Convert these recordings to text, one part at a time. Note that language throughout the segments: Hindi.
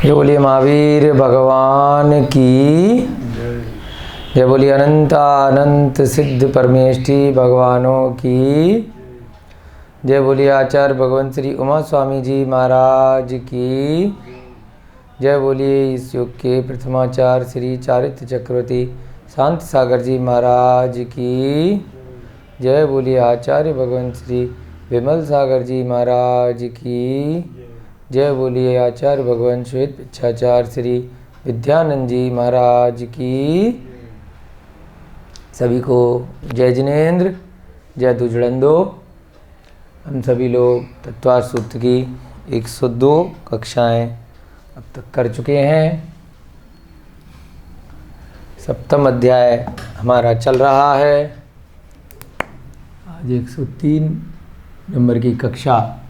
जय बोलिए महावीर भगवान की जय बोलिए अनंत अनंत सिद्ध परमेष्टि भगवानों की जय बोलिए आचार्य भगवान श्री उमा स्वामी जी महाराज की जय बोलिए इस युग के प्रथमाचार्य श्री चारित्र चक्रवर्ती शांत सागर जी महाराज की जय बोलिए आचार्य भगवान श्री विमल सागर जी महाराज की जय बोलिए आचार्य भगवान श्वेत पिच्छाचार्य श्री विद्यानंद जी महाराज की। सभी को जय जिनेन्द्र, जय दुजड़ंदो। हम सभी लोग तत्वार सूत्र की 102 कक्षाएं अब तक कर चुके हैं। सप्तम अध्याय हमारा चल रहा है। आज 103 नंबर की कक्षा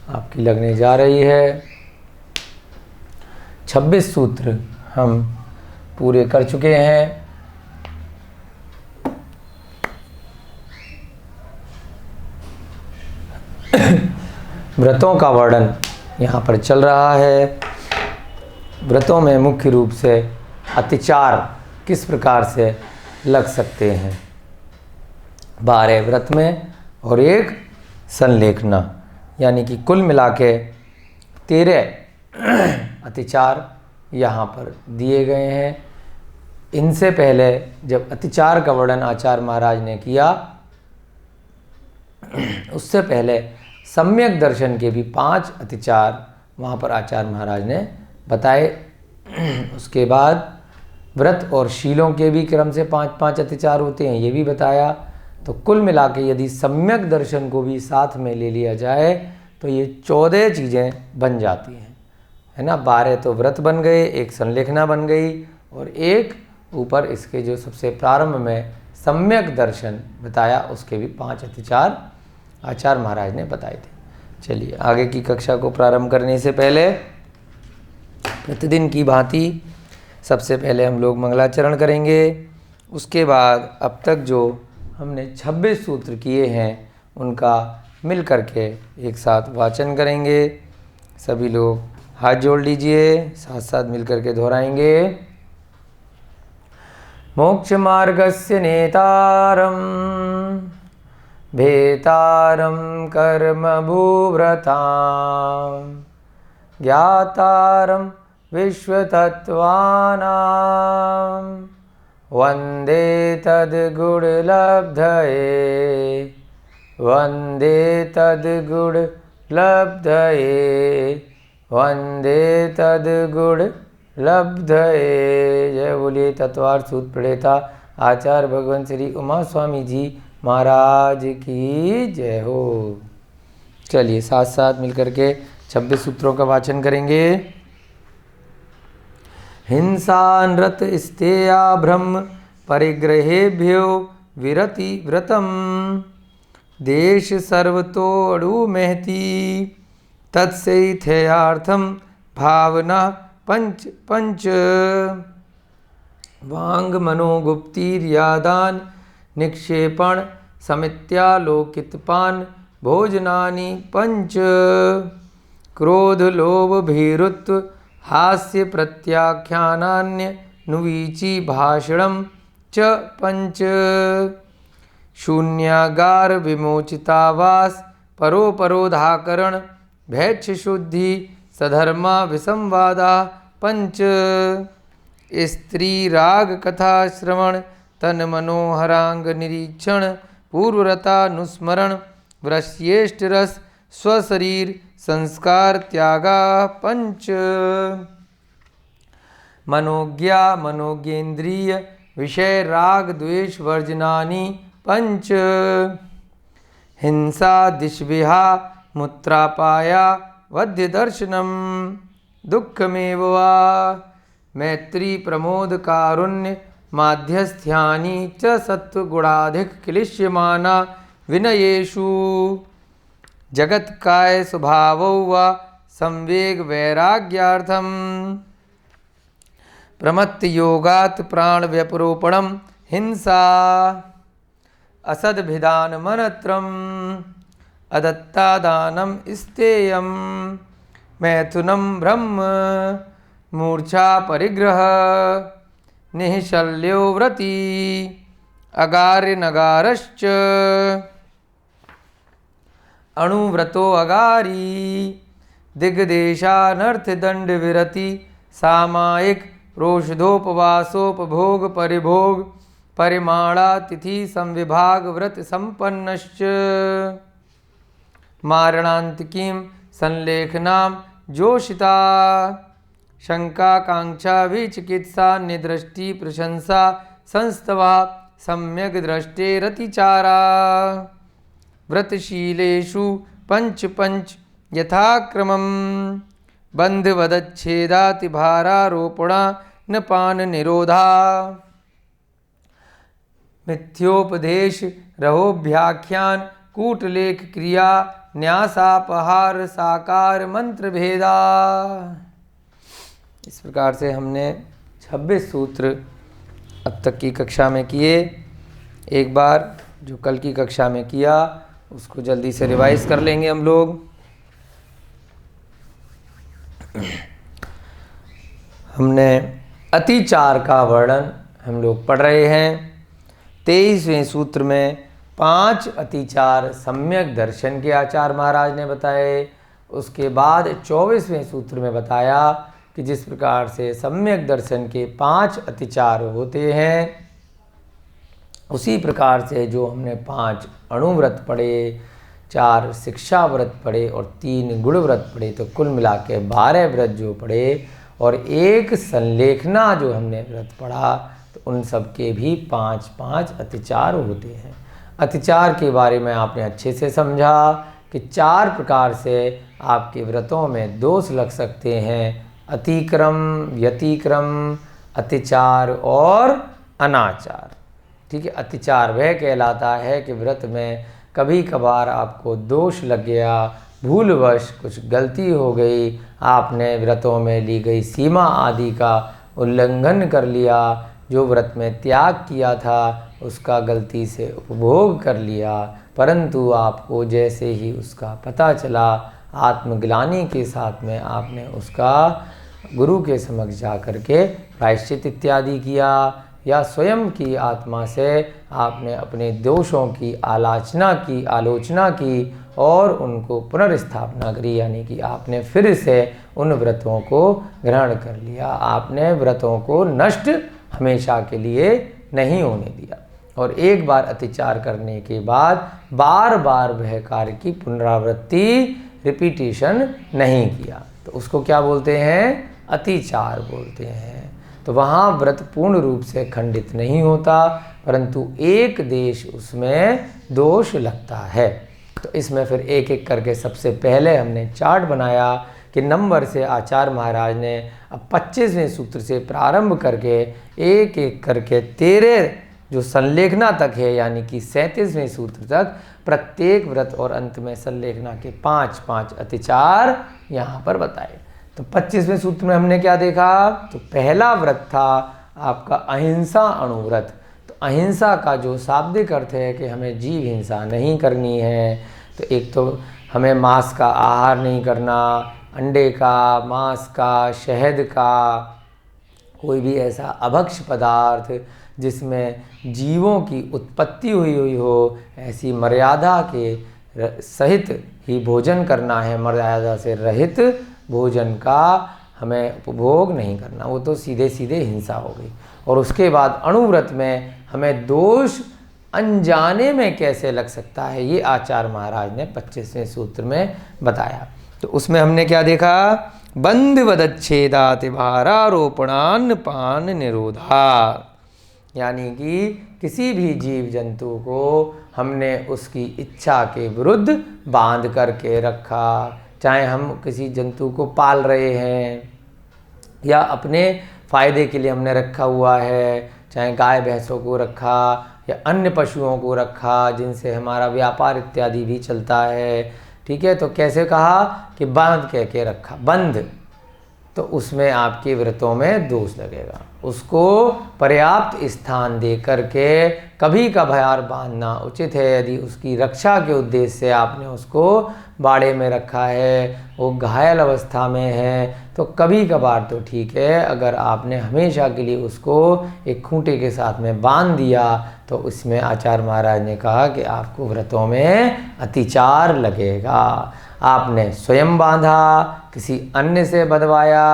आपकी लगने जा रही है। 26 सूत्र हम पूरे कर चुके हैं। व्रतों का वर्णन यहाँ पर चल रहा है। व्रतों में मुख्य रूप से अतिचार किस प्रकार से लग सकते हैं। 12 व्रत में और एक संलेखना, यानी कि कुल मिला के 13 अतिचार यहाँ पर दिए गए हैं। इनसे पहले जब अतिचार का वर्णन आचार्य महाराज ने किया, उससे पहले सम्यक दर्शन के भी 5 अतिचार वहाँ पर आचार्य महाराज ने बताए। उसके बाद व्रत और शीलों के भी क्रम से 5-5 अतिचार होते हैं, ये भी बताया। तो कुल मिला के यदि सम्यक दर्शन को भी साथ में ले लिया जाए तो ये 14 चीज़ें बन जाती हैं, है ना। 12 तो व्रत बन गए, एक संलेखना बन गई और एक ऊपर इसके जो सबसे प्रारंभ में सम्यक दर्शन बताया उसके भी 5 अतिचार आचार्य महाराज ने बताए थे। चलिए आगे की कक्षा को प्रारंभ करने से पहले प्रतिदिन की भांति सबसे पहले हम लोग मंगलाचरण करेंगे। उसके बाद अब तक जो हमने 26 सूत्र किए हैं उनका मिल करके एक साथ वाचन करेंगे। सभी लोग हाथ जोड़ लीजिए, साथ साथ मिल करके दोहराएंगे। मोक्ष मार्गस्य नेतारम भेतारम कर्म भूव्रतां ज्ञातारम विश्वतत्त्वानां वंदे तद्गुणलब्धये वंदे तद्गुणलब्धये वंदे तद्गुणलब्धये। जय बोलिए तत्वार सूत्र प्रणेता आचार्य भगवान श्री उमा स्वामी जी महाराज की जय हो। चलिए साथ साथ मिलकर के 26 सूत्रों का वाचन करेंगे। हिंसा नृत स्तेया ब्रह्म परिग्रहेभ्यो विरति व्रतम देश सर्वतोड़ु महती तत्सैथयार्थम भावना पंच पंच वांग मनोगुप्तिर्यादान निक्षेपण समित्यालोकितपान भोजनानि पंच क्रोध लोभ भीरुत्व हास्य प्रत्याख्यानान्य नुवीची भाषणम च पंच शून्यागार विमोचितावास परोपरोधाकरण भैक्ष शुद्धि सधर्मा विसंवादा पंच स्त्री राग कथा श्रवण तन मनोहरांग निरीक्षण पूर्वरतानुस्मरण वृष्येष्ट रस स्वशरीर संस्कार त्यागा पंच मनोज्ञा मनोज्ञेन्द्रिय विषय राग द्वेष वर्जनानि पंच हिंसा दिशविहा मूत्रापाया वध्य दर्शनम दुःखमेव वा मैत्री प्रमोद कारुण्य माध्यस्थ्यानि च सत्वगुणाधिक क्लिश्यमाना विनयेषु जगत्काय स्वभावो वा संवेग वैराग्यार्थम प्रमत्त योगात् प्राण व्यपरोपणम हिंसा असद्भिदान मनत्रम अदत्तादानम स्तेयम मैथुनम ब्रह्म मूर्छा परिग्रह निःशल्यो व्रती अगार्य नगारश्च अणुव्रतो अगारी दिग्देशानर्थ दंड विरति सामायिक रोषधोपवासोपभोग परिभोग परिमाणा तिथि संविभाग व्रत संपन्नश्च मारणांतिकीं संलेखनां जोषिता शंका कांक्षा विचिकित्सा निदृष्टि प्रशंसा संस्तवा सम्यक दृष्टेरतिचारा व्रतशीलेषु पंच पंच यथाक्रमं बंधवदच्छेदातिभारारोपणा न पान निरोधा मिथ्योपदेश रहोभ्याख्यान कूटलेख क्रिया न्यासापहार साकार मंत्र भेदा। इस प्रकार से हमने 26 सूत्र अब तक की कक्षा में किए। एक बार जो कल की कक्षा में किया उसको जल्दी से रिवाइज कर लेंगे हम लोग। हमने अतिचार का वर्णन हम लोग पढ़ रहे हैं। 23वें सूत्र में 5 अतिचार सम्यक दर्शन के आचार्य महाराज ने बताए। उसके बाद 24वें सूत्र में बताया कि जिस प्रकार से सम्यक दर्शन के 5 अतिचार होते हैं, उसी प्रकार से जो हमने 5 अणुव्रत पढ़े, 4 शिक्षा व्रत पढ़े और 3 गुण व्रत पढ़े, तो कुल मिला के 12 व्रत जो पढ़े और 1 संलेखना जो हमने व्रत पढ़ा, तो उन सब के भी 5-5 अतिचार होते हैं। अतिचार के बारे में आपने अच्छे से समझा कि 4 प्रकार से आपके व्रतों में दोष लग सकते हैं: अतिक्रम, व्यतिक्रम, अतिचार और अनाचार। ठीक है, अतिचार वह कहलाता है कि व्रत में कभी कभार आपको दोष लग गया, भूलवश कुछ गलती हो गई, आपने व्रतों में ली गई सीमा आदि का उल्लंघन कर लिया, जो व्रत में त्याग किया था उसका गलती से उपभोग कर लिया, परंतु आपको जैसे ही उसका पता चला, आत्मग्लानि के साथ में आपने उसका गुरु के समक्ष जा कर के प्रायश्चित इत्यादि किया, या स्वयं की आत्मा से आपने अपने दोषों की आलोचना की और उनको पुनर्स्थापना करी, यानी कि आपने फिर से उन व्रतों को ग्रहण कर लिया। आपने व्रतों को नष्ट हमेशा के लिए नहीं होने दिया। और एक बार अतिचार करने के बाद बार बार वह कार्य की पुनरावृत्ति, रिपीटिशन नहीं किया, तो उसको क्या बोलते हैं? अतिचार बोलते हैं। तो वहाँ व्रत पूर्ण रूप से खंडित नहीं होता, परंतु एक देश उसमें दोष लगता है। तो इसमें फिर एक एक करके सबसे पहले हमने चार्ट बनाया कि नंबर से आचार्य महाराज ने अब 25वें सूत्र से प्रारंभ करके एक एक करके 13 जो संलेखना तक है, यानी कि 37वें सूत्र तक प्रत्येक व्रत और अंत में संलेखना के 5-5 अतिचार यहाँ पर बताए। तो 25वें सूत्र में हमने क्या देखा? तो पहला व्रत था आपका अहिंसा अणुव्रत। तो अहिंसा का जो शाब्दिक अर्थ है कि हमें जीव हिंसा नहीं करनी है। तो एक तो हमें मांस का आहार नहीं करना, अंडे का, मांस का, शहद का, कोई भी ऐसा अभक्ष्य पदार्थ जिसमें जीवों की उत्पत्ति हुई हो, ऐसी मर्यादा के सहित ही भोजन करना है। मर्यादा से रहित भोजन का हमें उपभोग नहीं करना, वो तो सीधे सीधे हिंसा हो गई। और उसके बाद अणुव्रत में हमें दोष अनजाने में कैसे लग सकता है, ये आचार्य महाराज ने 25वें सूत्र में बताया। तो उसमें हमने क्या देखा? बंधवदच्छेदाति भारारोपणान्न पान निरोधा, यानी कि किसी भी जीव जंतु को हमने उसकी इच्छा के विरुद्ध बांध करके रखा। चाहे हम किसी जंतु को पाल रहे हैं या अपने फ़ायदे के लिए हमने रखा हुआ है, चाहे गाय भैंसों को रखा या अन्य पशुओं को रखा जिनसे हमारा व्यापार इत्यादि भी चलता है। ठीक है, तो कैसे कहा कि बांध के रखा, बंध, तो उसमें आपके व्रतों में दोष लगेगा। उसको पर्याप्त स्थान दे करके कभी कभार बांधना उचित है। यदि उसकी रक्षा के उद्देश्य से आपने उसको बाड़े में रखा है, वो घायल अवस्था में है, तो कभी कभार तो ठीक है। अगर आपने हमेशा के लिए उसको एक खूंटे के साथ में बांध दिया तो उसमें आचार्य महाराज ने कहा कि आपको व्रतों में अतिचार लगेगा। आपने स्वयं बांधा, किसी अन्य से बंधवाया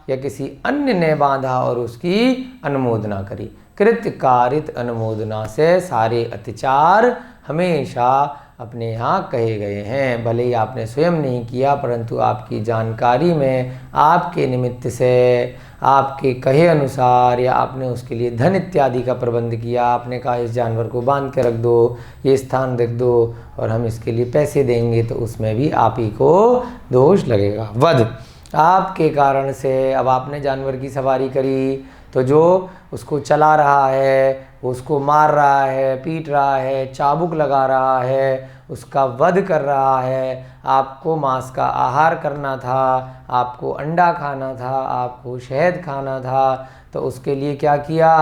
या किसी अन्य ने बांधा और उसकी अनुमोदना करी। कृत कारित अनुमोदना से सारे अतिचार हमेशा अपने यहाँ कहे गए हैं। भले ही आपने स्वयं नहीं किया, परंतु आपकी जानकारी में आपके निमित्त से, आपके कहे अनुसार, या आपने उसके लिए धन इत्यादि का प्रबंध किया, आपने कहा इस जानवर को बांध के रख दो, ये स्थान रख दो और हम इसके लिए पैसे देंगे, तो उसमें भी आप ही को दोष लगेगा। वध, आपके कारण से अब आपने जानवर की सवारी करी तो जो उसको चला रहा है, उसको मार रहा है, पीट रहा है, चाबुक लगा रहा है, उसका वध कर रहा है। आपको मांस का आहार करना था, आपको अंडा खाना था, आपको शहद खाना था, तो उसके लिए क्या किया?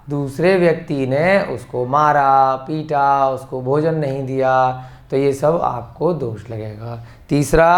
दूसरे व्यक्ति ने उसको मारा, पीटा, उसको भोजन नहीं दिया, तो ये सब आपको दोष लगेगा। तीसरा,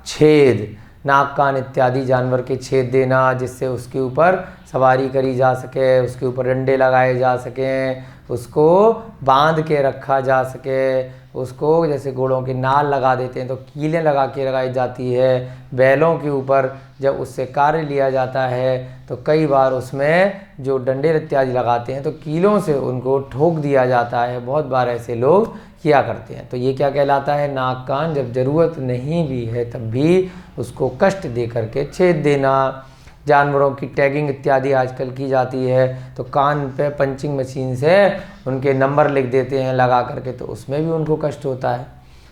छेद, नाक कान इत्यादि जानवर के छेद देना जिससे उसके ऊपर सवारी करी जा सके, उसके ऊपर डंडे लगाए जा सकें, उसको बांध के रखा जा सके। उसको जैसे घोड़ों के नाल लगा देते हैं तो कीलें लगा के लगाई जाती है। बैलों के ऊपर जब उससे कार्य लिया जाता है तो कई बार उसमें जो डंडे इत्यादि लगाते हैं तो कीलों से उनको ठोक दिया जाता है। बहुत बार ऐसे लोग किया करते हैं। तो ये क्या कहलाता है? नाक कान जब ज़रूरत नहीं भी है तब भी उसको कष्ट दे करके छेद देना। जानवरों की टैगिंग इत्यादि आजकल की जाती है तो कान पे पंचिंग मशीन से उनके नंबर लिख देते हैं लगा करके, तो उसमें भी उनको कष्ट होता है।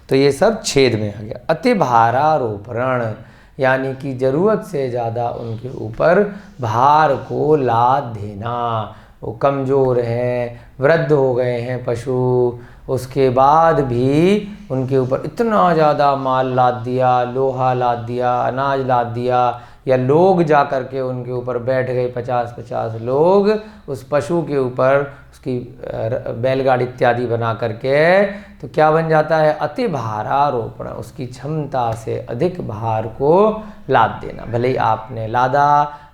तो ये सब छेद में आ गया। अति भारारोपण, यानी कि ज़रूरत से ज़्यादा उनके ऊपर भार को लाद देना। वो कमज़ोर हैं, वृद्ध हो गए हैं पशु, उसके बाद भी उनके ऊपर इतना ज़्यादा माल लाद दिया, लोहा लाद दिया, अनाज लाद दिया, या लोग जा कर के उनके ऊपर बैठ गए 50-50 लोग उस पशु के ऊपर, उसकी बैलगाड़ी इत्यादि बना करके, तो क्या बन जाता है? अति भारारोपण, उसकी क्षमता से अधिक भार को लाद देना। भले ही आपने लादा,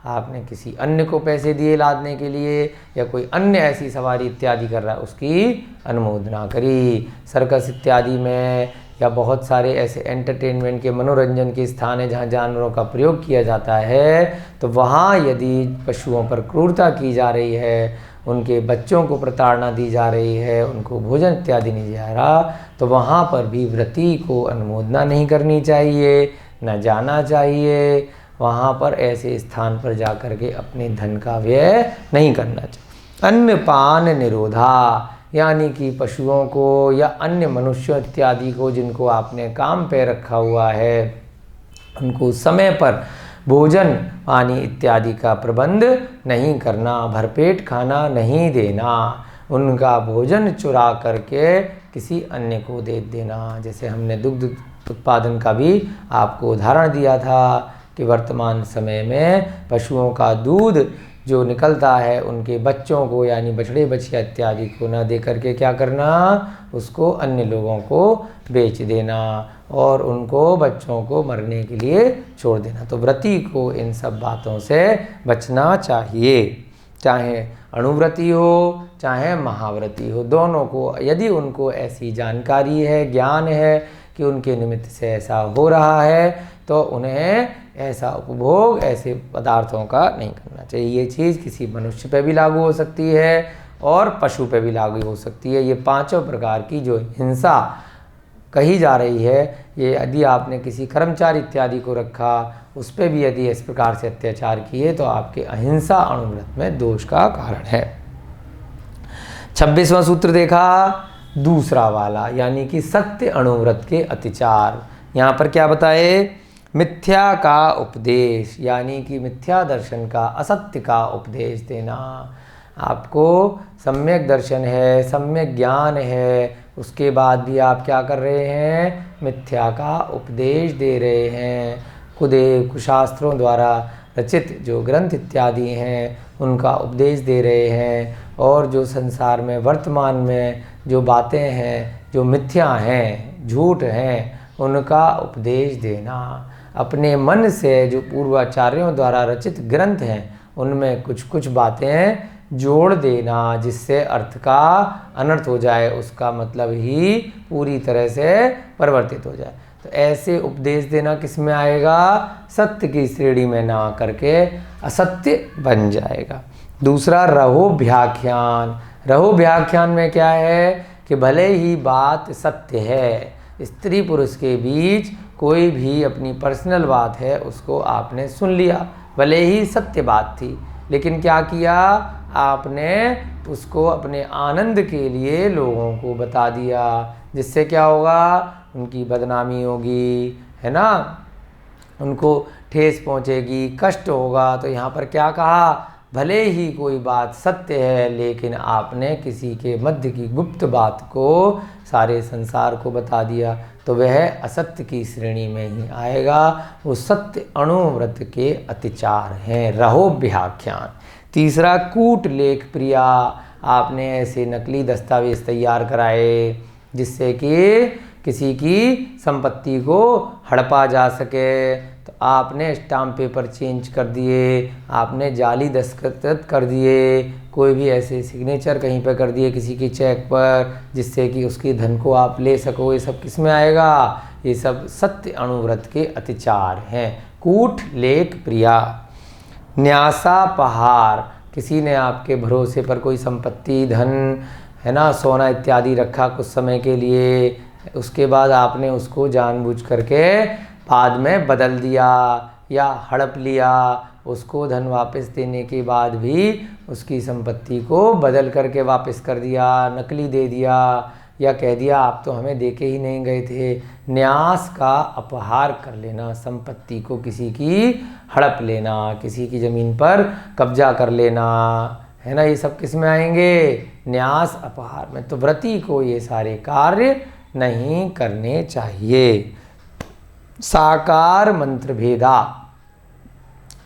आपने किसी अन्य को पैसे दिए लादने के लिए, या कोई अन्य ऐसी सवारी इत्यादि कर रहा है उसकी अनुमोदना करी। सर्कस इत्यादि में या बहुत सारे ऐसे एंटरटेनमेंट के, मनोरंजन के स्थान है जहाँ जानवरों का प्रयोग किया जाता है, तो वहाँ यदि पशुओं पर क्रूरता की जा रही है, उनके बच्चों को प्रताड़ना दी जा रही है, उनको भोजन इत्यादि नहीं दिया जा रहा, तो वहाँ पर भी व्रती को अनुमोदना नहीं करनी चाहिए, न जाना चाहिए। वहाँ पर ऐसे स्थान पर जा कर के अपने धन का व्यय नहीं करना चाहिए। अन्नपान निरोधा, यानी कि पशुओं को या अन्य मनुष्यों इत्यादि को जिनको आपने काम पे रखा हुआ है, उनको समय पर भोजन पानी इत्यादि का प्रबंध नहीं करना, भरपेट खाना नहीं देना, उनका भोजन चुरा करके किसी अन्य को दे देना। जैसे हमने दुग्ध उत्पादन का भी आपको उदाहरण दिया था कि वर्तमान समय में पशुओं का दूध जो निकलता है उनके बच्चों को, यानी बछड़े बछिया इत्यादि को न दे करके क्या करना, उसको अन्य लोगों को बेच देना और उनको बच्चों को मरने के लिए छोड़ देना। तो व्रती को इन सब बातों से बचना चाहिए, चाहे अणुव्रती हो चाहे महाव्रती हो, दोनों को। यदि उनको ऐसी जानकारी है, ज्ञान है कि उनके निमित्त से ऐसा हो रहा है, तो उन्हें ऐसा उपभोग ऐसे पदार्थों का नहीं करना चाहिए। ये चीज़ किसी मनुष्य पे भी लागू हो सकती है और पशु पे भी लागू हो सकती है। ये पांचों प्रकार की जो हिंसा कही जा रही है, ये यदि आपने किसी कर्मचारी इत्यादि को रखा, उस पर भी यदि इस प्रकार से अत्याचार किए तो आपके अहिंसा अणुव्रत में दोष का कारण है। 26वां सूत्र देखा, दूसरा वाला, यानी कि सत्य अणुव्रत के अतिचार। यहाँ पर क्या बताए? मिथ्या का उपदेश, यानी कि मिथ्या दर्शन का, असत्य का उपदेश देना। आपको सम्यक दर्शन है, सम्यक ज्ञान है, उसके बाद भी आप क्या कर रहे हैं? मिथ्या का उपदेश दे रहे हैं। कुशास्त्रों द्वारा रचित जो ग्रंथ इत्यादि हैं उनका उपदेश दे रहे हैं, और जो संसार में वर्तमान में जो बातें हैं जो मिथ्या हैं, झूठ हैं, उनका उपदेश देना। अपने मन से जो पूर्वाचार्यों द्वारा रचित ग्रंथ हैं उनमें कुछ कुछ बातें जोड़ देना, जिससे अर्थ का अनर्थ हो जाए, उसका मतलब ही पूरी तरह से परिवर्तित हो जाए। तो ऐसे उपदेश देना किस में आएगा? सत्य की श्रेणी में ना करके असत्य बन जाएगा। दूसरा रहोव्याख्यान। रहोव्याख्यान में क्या है कि भले ही बात सत्य है, स्त्री पुरुष के बीच कोई भी अपनी पर्सनल बात है उसको आपने सुन लिया, भले ही सत्य बात थी, लेकिन क्या किया आपने उसको अपने आनंद के लिए लोगों को बता दिया, जिससे क्या होगा? उनकी बदनामी होगी, है ना, उनको ठेस पहुंचेगी, कष्ट होगा। तो यहाँ पर क्या कहा? भले ही कोई बात सत्य है, लेकिन आपने किसी के मध्य की गुप्त बात को सारे संसार को बता दिया, तो वह असत्य की श्रेणी में ही आएगा। वो सत्य अणुव्रत के अतिचार हैं, रहोव्याख्यान। तीसरा कूट लेख प्रिया। आपने ऐसे नकली दस्तावेज तैयार कराए जिससे कि किसी की संपत्ति को हड़पा जा सके, तो आपने स्टाम्प पेपर चेंज कर दिए, आपने जाली दस्तखत कर दिए, कोई भी ऐसे सिग्नेचर कहीं पर कर दिए किसी के चेक पर, जिससे कि उसकी धन को आप ले सको। ये सब किस में आएगा? ये सब सत्य अणुव्रत के अतिचार हैं। कूट लेख प्रिया। न्यासापहार। किसी ने आपके भरोसे पर कोई संपत्ति, धन, है ना, सोना इत्यादि रखा कुछ समय के लिए, उसके बाद आपने उसको जानबूझ करके बाद में बदल दिया या हड़प लिया, उसको धन वापस देने के बाद भी उसकी संपत्ति को बदल करके वापस कर दिया, नकली दे दिया, या कह दिया आप तो हमें देके ही नहीं गए थे। न्यास का अपहार कर लेना, संपत्ति को किसी की हड़प लेना, किसी की ज़मीन पर कब्जा कर लेना, है ना, ये सब किस में आएंगे? न्यास अपहार में। तो व्रती को ये सारे कार्य नहीं करने चाहिए। साकार मंत्र भेदा।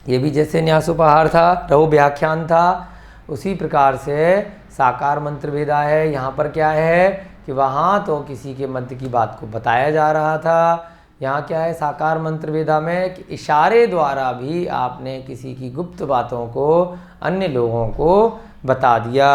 ये भी जैसे न्यासोपहार था, रहोव्याख्यान था, उसी प्रकार से साकार मंत्र भेदा है। यहाँ पर क्या है कि वहाँ तो किसी के मध्य की बात को बताया जा रहा था, यहाँ क्या है साकार मंत्र भेदा में कि इशारे द्वारा भी आपने किसी की गुप्त बातों को अन्य लोगों को बता दिया।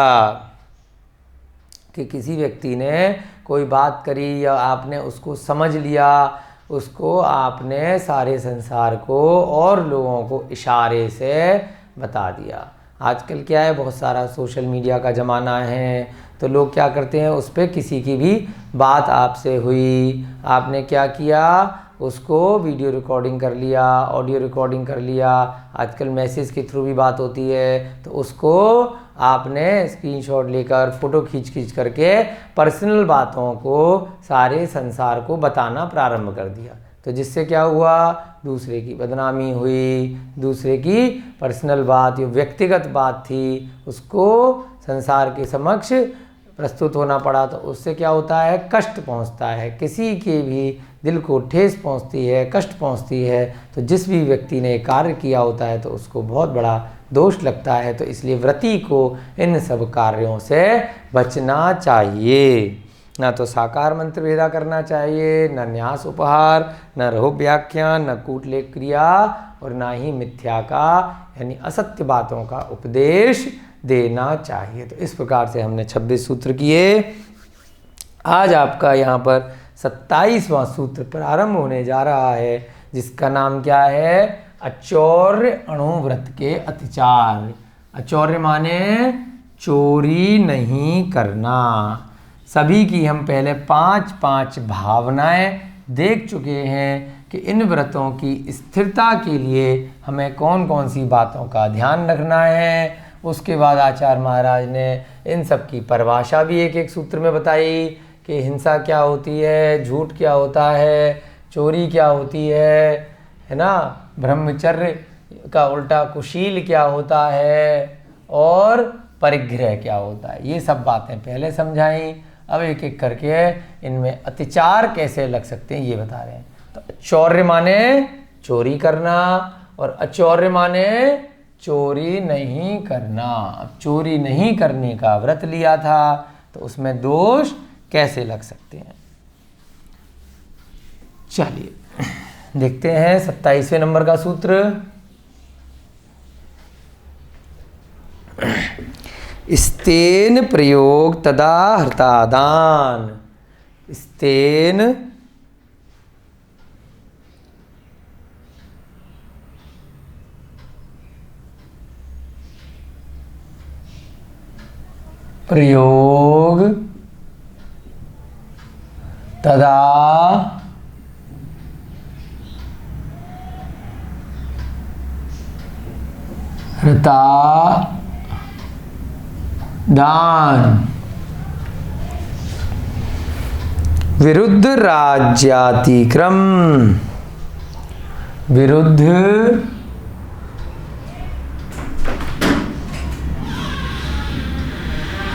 कि किसी व्यक्ति ने कोई बात करी या आपने उसको समझ लिया, उसको आपने सारे संसार को और लोगों को इशारे से बता दिया। आजकल क्या है, बहुत सारा सोशल मीडिया का ज़माना है, तो लोग क्या करते हैं, उस पर किसी की भी बात आपसे हुई, आपने क्या किया, उसको वीडियो रिकॉर्डिंग कर लिया, ऑडियो रिकॉर्डिंग कर लिया, आजकल मैसेज के थ्रू भी बात होती है, तो उसको आपने स्क्रीनशॉट लेकर फ़ोटो खींच करके पर्सनल बातों को सारे संसार को बताना प्रारंभ कर दिया। तो जिससे क्या हुआ, दूसरे की बदनामी हुई, दूसरे की पर्सनल बात, जो व्यक्तिगत बात थी, उसको संसार के समक्ष प्रस्तुत होना पड़ा। तो उससे क्या होता है, कष्ट पहुंचता है, किसी के भी दिल को ठेस पहुंचती है, कष्ट पहुंचती है। तो जिस भी व्यक्ति ने कार्य किया होता है तो उसको बहुत बड़ा दोष लगता है। तो इसलिए व्रती को इन सब कार्यों से बचना चाहिए। ना तो साकार मंत्र भेदा करना चाहिए, न न्यास उपहार, न रहोव्याख्यान, न कूटलेख क्रिया, और ना ही मिथ्या का यानी असत्य बातों का उपदेश देना चाहिए। तो इस प्रकार से हमने 26 सूत्र किए। आज आपका यहाँ पर 27वां सूत्र प्रारंभ होने जा रहा है, जिसका नाम क्या है, अचौर्य अणुव्रत के अतिचार। अचौर्य माने चोरी नहीं करना। सभी की हम पहले 5 भावनाएं देख चुके हैं कि इन व्रतों की स्थिरता के लिए हमें कौन कौन सी बातों का ध्यान रखना है। उसके बाद आचार्य महाराज ने इन सब की परिभाषा भी एक एक सूत्र में बताई कि हिंसा क्या होती है, झूठ क्या होता है, चोरी क्या होती है ना, ब्रह्मचर्य का उल्टा कुशील क्या होता है, और परिग्रह क्या होता है। ये सब बातें पहले समझाई। अब एक एक करके इनमें अतिचार कैसे लग सकते हैं ये बता रहे हैं। तो चौर्य माने चोरी करना, और अचौर्य माने चोरी नहीं करना। अब चोरी नहीं करने का व्रत लिया था तो उसमें दोष कैसे लग सकते हैं। चलिए देखते हैं 27वें नंबर का सूत्र। स्तेन प्रयोग तदा हृतादान। स्तेन प्रयोग तदा हृता दान। विरुद्ध राज्यातिक्रम। विरुद्ध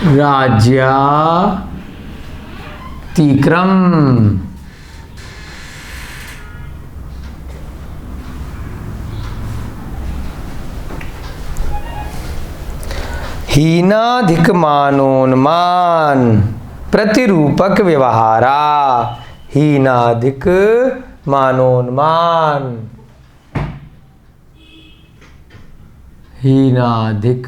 राज्यातिक्रम। हीनाधिक मानोन्मान प्रतिरूपक व्यवहारा। हीनाधिक मानोन्मान। हीनाधिक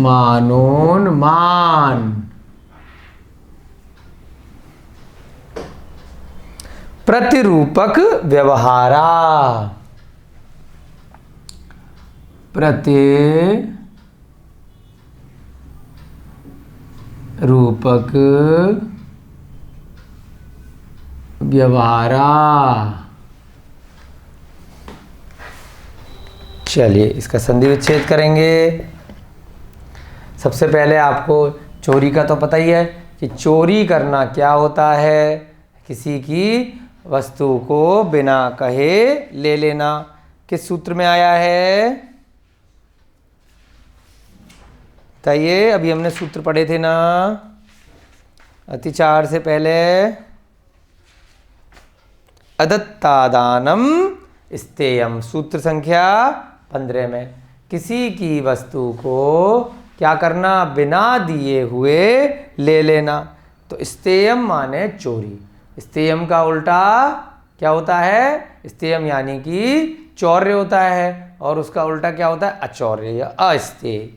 मानोन्मान प्रतिरूपक व्यवहारा। प्रतिरूपक व्यवहारा। चलिए इसका संधि विच्छेद करेंगे। सबसे पहले आपको चोरी का तो पता ही है कि चोरी करना क्या होता है। किसी की वस्तु को बिना कहे ले लेना। किस सूत्र में आया है बताइए। अभी हमने सूत्र पढ़े थे ना अतिचार से पहले। अदत्तादानम स्तेयम। सूत्र संख्या 15 में किसी की वस्तु को क्या करना, बिना दिए हुए ले लेना। तो स्तेयम माने चोरी। स्तेयम का उल्टा क्या होता है, स्तेयम यानी कि चौर्य होता है, और उसका उल्टा क्या होता है, अचौर्य या अस्तेय।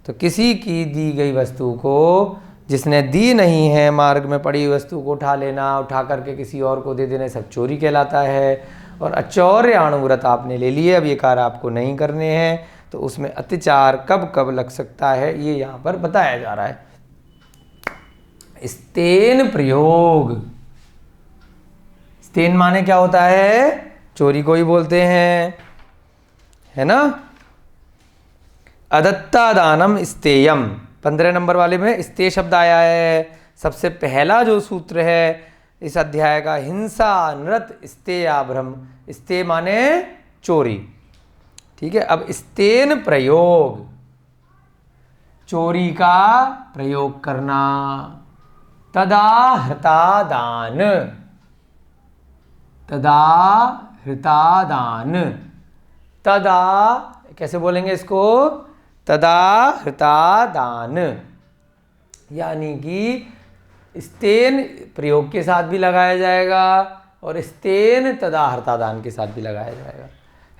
तो किसी की दी गई वस्तु को जिसने दी नहीं है, मार्ग में पड़ी हुई वस्तु को उठा लेना, उठा करके किसी और को दे देना, सब चोरी कहलाता है। और अचौर्य अणुव्रत आपने ले लिए, अब ये कार्य आपको नहीं करने हैं, तो उसमें अतिचार कब कब लग सकता है ये यहाँ पर बताया जा रहा है। स्तेन प्रयोग, स्तेन माने क्या होता है, चोरी को ही बोलते हैं, है ना। अदत्तादानम स्तेयम 15 नंबर वाले में स्तेय शब्द आया है। सबसे पहला जो सूत्र है इस अध्याय का, हिंसा नृत स्तेयाभ्रम। स्तेय माने चोरी, ठीक है। अब स्तेन प्रयोग, चोरी का प्रयोग करना। तदा हृतादान, तदा हृतादान। तदा कैसे बोलेंगे इसको, तदा हृतादान, यानी कि स्तेन प्रयोग के साथ भी लगाया जाएगा और स्तेन तदा हृतादान के साथ भी लगाया जाएगा,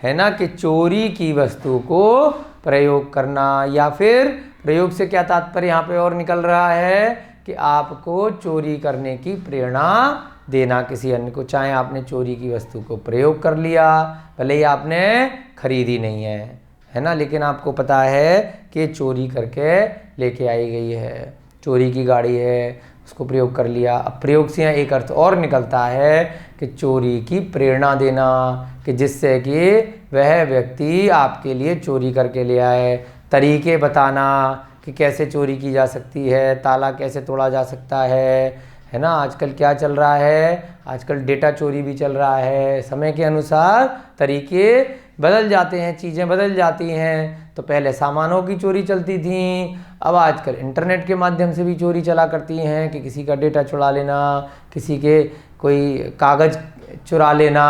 है ना। कि चोरी की वस्तु को प्रयोग करना, या फिर प्रयोग से क्या तात्पर्य यहाँ पे और निकल रहा है कि आपको चोरी करने की प्रेरणा देना किसी अन्य को। चाहे आपने चोरी की वस्तु को प्रयोग कर लिया, भले ही आपने खरीदी नहीं है ना, लेकिन आपको पता है कि चोरी करके लेके आई गई है, चोरी की गाड़ी है, उसको प्रयोग कर लिया। अब प्रयोग से यहाँ एक अर्थ और निकलता है कि चोरी की प्रेरणा देना, कि जिससे कि वह व्यक्ति आपके लिए चोरी करके ले आए। तरीके बताना कि कैसे चोरी की जा सकती है, ताला कैसे तोड़ा जा सकता है ना। आजकल क्या चल रहा है, आजकल डेटा चोरी भी चल रहा है। समय के अनुसार तरीके बदल जाते हैं, चीज़ें बदल जाती हैं, तो पहले सामानों की चोरी चलती थी, अब आजकल इंटरनेट के माध्यम से भी चोरी चला करती हैं कि किसी का डेटा चुरा लेना, किसी के कोई कागज़ चुरा लेना,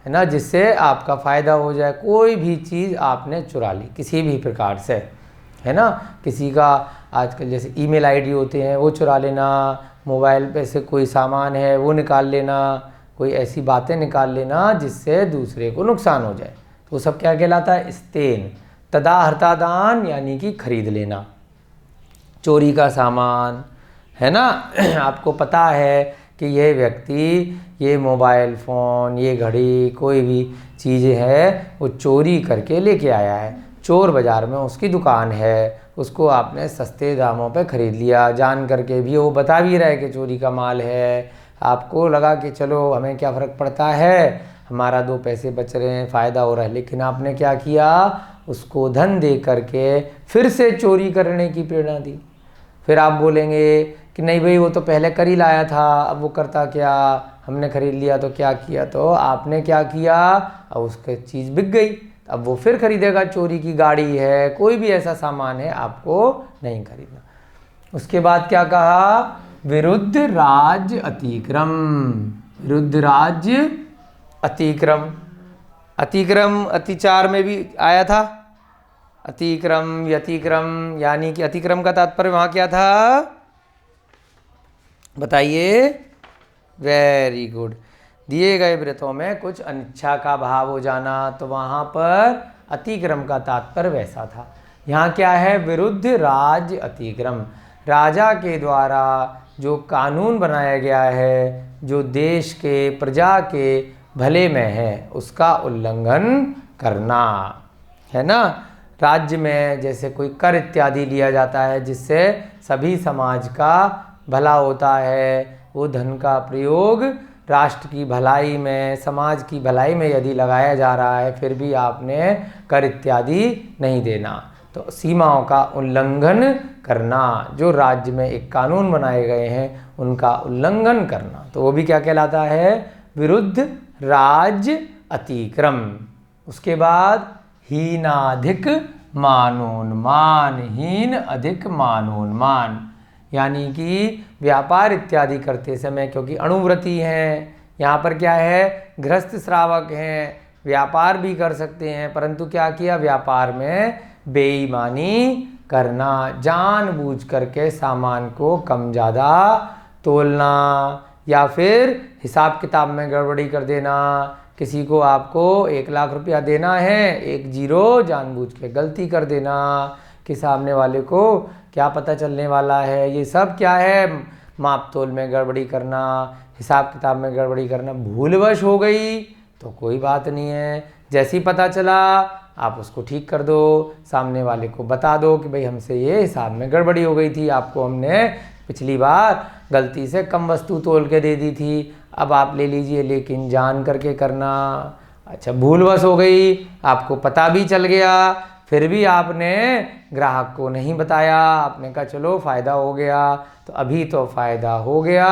है ना, जिससे आपका फ़ायदा हो जाए। कोई भी चीज़ आपने चुरा ली किसी भी प्रकार से, है ना, किसी का आजकल जैसे ईमेल आईडी होते हैं वो चुरा लेना, मोबाइल पे से कोई सामान है वो निकाल लेना, कोई ऐसी बातें निकाल लेना जिससे दूसरे को नुकसान हो जाए, तो वो सब क्या कहलाता है? स्तेन। तदाहर्तादान यानी कि खरीद लेना चोरी का सामान, है ना। आपको पता है कि ये व्यक्ति ये मोबाइल फ़ोन, ये घड़ी, कोई भी चीज़ें है वो चोरी करके लेके आया है, चोर बाज़ार में उसकी दुकान है, उसको आपने सस्ते दामों पे ख़रीद लिया, जान करके भी वो बता भी रहा है कि चोरी का माल है। आपको लगा कि चलो हमें क्या फ़र्क पड़ता है, हमारा 2 पैसे बच रहे हैं, फ़ायदा हो रहा है, लेकिन आपने क्या किया? उसको धन दे करके फिर से चोरी करने की प्रेरणा दी। फिर आप बोलेंगे कि नहीं भाई वो तो पहले कर ही लाया था, अब वो करता क्या, हमने ख़रीद लिया तो क्या किया? तो आपने क्या किया? अब उसकी चीज़ बिक गई, अब वो फिर खरीदेगा। चोरी की गाड़ी है, कोई भी ऐसा सामान है, आपको नहीं खरीदना। उसके बाद क्या कहा? विरुद्ध राज्य अतिक्रम। विरुद्ध राज्य अतिक्रम, अतिक्रम अतिचार में भी आया था। अतिक्रम व्यतिक्रम, यानी कि अतिक्रम का तात्पर्य वहाँ क्या था बताइए? Very good. दिए गए व्रतों में कुछ अनिच्छा का भाव हो जाना, तो वहाँ पर अतिक्रम का तात्पर्य वैसा था। यहाँ क्या है? विरुद्ध राज्य अतिक्रम, राजा के द्वारा जो कानून बनाया गया है, जो देश के प्रजा के भले में है, उसका उल्लंघन करना, है ना। राज्य में जैसे कोई कर इत्यादि लिया जाता है जिससे सभी समाज का भला होता है, वो धन का प्रयोग राष्ट्र की भलाई में, समाज की भलाई में यदि लगाया जा रहा है, फिर भी आपने कर इत्यादि नहीं देना, तो सीमाओं का उल्लंघन करना, जो राज्य में एक कानून बनाए गए हैं उनका उल्लंघन करना, तो वो भी क्या कहलाता है? विरुद्ध राज्य अतिक्रम। उसके बाद हीनाधिक मानोन्मान, हीन अधिक मानोन्मान, यानी कि व्यापार इत्यादि करते समय, क्योंकि अणुव्रती हैं, यहाँ पर क्या है? गृहस्थ श्रावक हैं, व्यापार भी कर सकते हैं, परंतु क्या किया? व्यापार में बेईमानी करना, जानबूझ करके सामान को कम ज़्यादा तोलना, या फिर हिसाब किताब में गड़बड़ी कर देना। किसी को आपको 1 लाख रुपया देना है, 1 जीरो जानबूझ के गलती कर देना, कि सामने वाले को क्या पता चलने वाला है। ये सब क्या है? माप तोल में गड़बड़ी करना, हिसाब किताब में गड़बड़ी करना। भूलवश हो गई तो कोई बात नहीं है, जैसे ही पता चला आप उसको ठीक कर दो, सामने वाले को बता दो कि भाई हमसे ये हिसाब में गड़बड़ी हो गई थी, आपको हमने पिछली बार गलती से कम वस्तु तोल के दे दी थी, अब आप ले लीजिए, लेकिन जान करके करना। अच्छा, भूलवश हो गई, आपको पता भी चल गया, फिर भी आपने ग्राहक को नहीं बताया, आपने कहा चलो फ़ायदा हो गया, तो अभी तो फ़ायदा हो गया,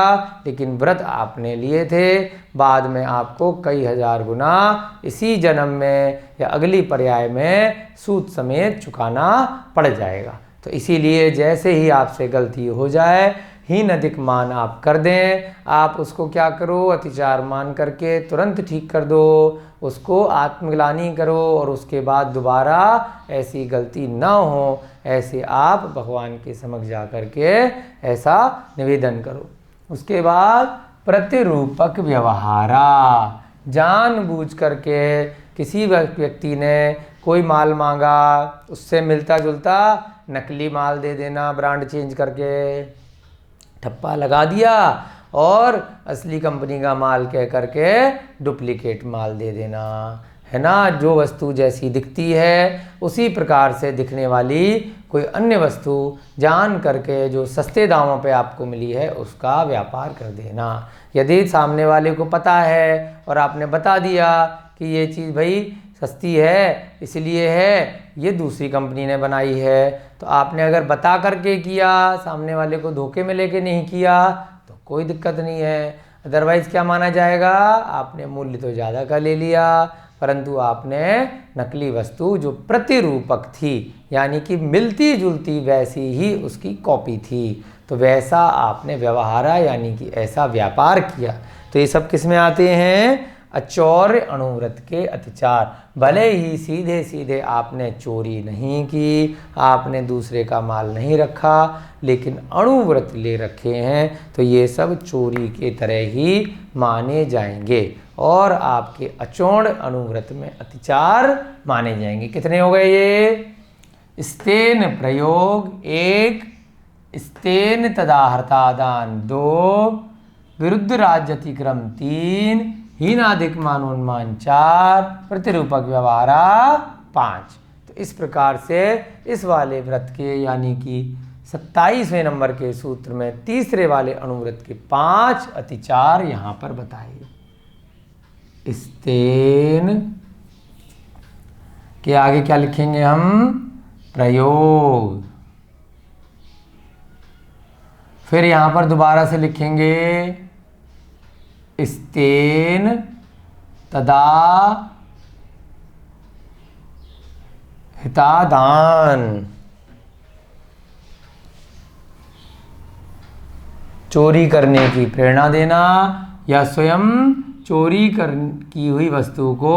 लेकिन व्रत आपने लिए थे, बाद में आपको कई हजार गुना इसी जन्म में या अगली पर्याय में सूद समेत चुकाना पड़ जाएगा। तो इसीलिए जैसे ही आपसे गलती हो जाए, हीन अधिक मान आप कर दें, आप उसको क्या करो? अतिचार मान करके तुरंत ठीक कर दो, उसको आत्मग्लानि करो, और उसके बाद दोबारा ऐसी गलती ना हो, ऐसे आप भगवान के समक्ष जा करके ऐसा निवेदन करो। उसके बाद प्रतिरूपक व्यवहारा, जानबूझ करके किसी व्यक्ति ने कोई माल मांगा, उससे मिलता जुलता नकली माल दे देना, ब्रांड चेंज करके ठप्पा लगा दिया, और असली कंपनी का माल कह करके डुप्लीकेट माल दे देना, है ना। जो वस्तु जैसी दिखती है उसी प्रकार से दिखने वाली कोई अन्य वस्तु जान करके जो सस्ते दामों पे आपको मिली है उसका व्यापार कर देना। यदि सामने वाले को पता है और आपने बता दिया कि ये चीज़ भाई सस्ती है, इसलिए है, ये दूसरी कंपनी ने बनाई है, तो आपने अगर बता करके किया, सामने वाले को धोखे में लेके नहीं किया, तो कोई दिक्कत नहीं है। अदरवाइज़ क्या माना जाएगा? आपने मूल्य तो ज़्यादा का ले लिया, परंतु आपने नकली वस्तु जो प्रतिरूपक थी, यानी कि मिलती जुलती वैसी ही उसकी कॉपी थी, तो वैसा आपने व्यवहारा यानी कि ऐसा व्यापार किया। तो ये सब किस में आते हैं? अचौर्य अणुव्रत के अतिचार। भले ही सीधे सीधे आपने चोरी नहीं की, आपने दूसरे का माल नहीं रखा, लेकिन अणुव्रत ले रखे हैं, तो ये सब चोरी के तरह ही माने जाएंगे और आपके अचौर्य अणुव्रत में अतिचार माने जाएंगे। कितने हो गए ये? स्तेन प्रयोग 1, स्तेन तदाहर्तादान 2, विरुद्ध राज्य अतिक्रम 3, हीनाधिक मानोन्मान 4, प्रतिरूपक व्यवहारा 5। तो इस प्रकार से इस वाले व्रत के यानी कि 27वें नंबर के सूत्र में तीसरे वाले अणुव्रत के 5 अतिचार यहां पर बताए। स्तेन के आगे क्या लिखेंगे हम? प्रयोग। फिर यहां पर दोबारा से लिखेंगे स्तेन तदा हितादान। चोरी करने की प्रेरणा देना या स्वयं चोरी की हुई वस्तु को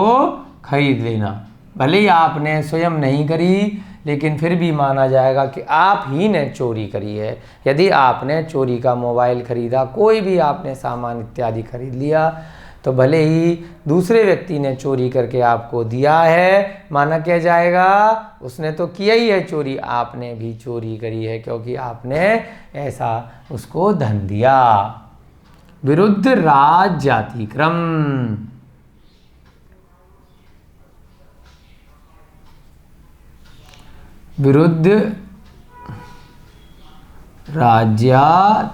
खरीद लेना। भले ही आपने स्वयं नहीं करी, लेकिन फिर भी माना जाएगा कि आप ही ने चोरी करी है। यदि आपने चोरी का मोबाइल खरीदा, कोई भी आपने सामान इत्यादि खरीद लिया, तो भले ही दूसरे व्यक्ति ने चोरी करके आपको दिया है, माना क्या जाएगा? उसने तो किया ही है चोरी, आपने भी चोरी करी है, क्योंकि आपने ऐसा उसको धन दिया। विरुद्ध राज्यातिक्रम। विरुद्ध राज्यातिक्रम।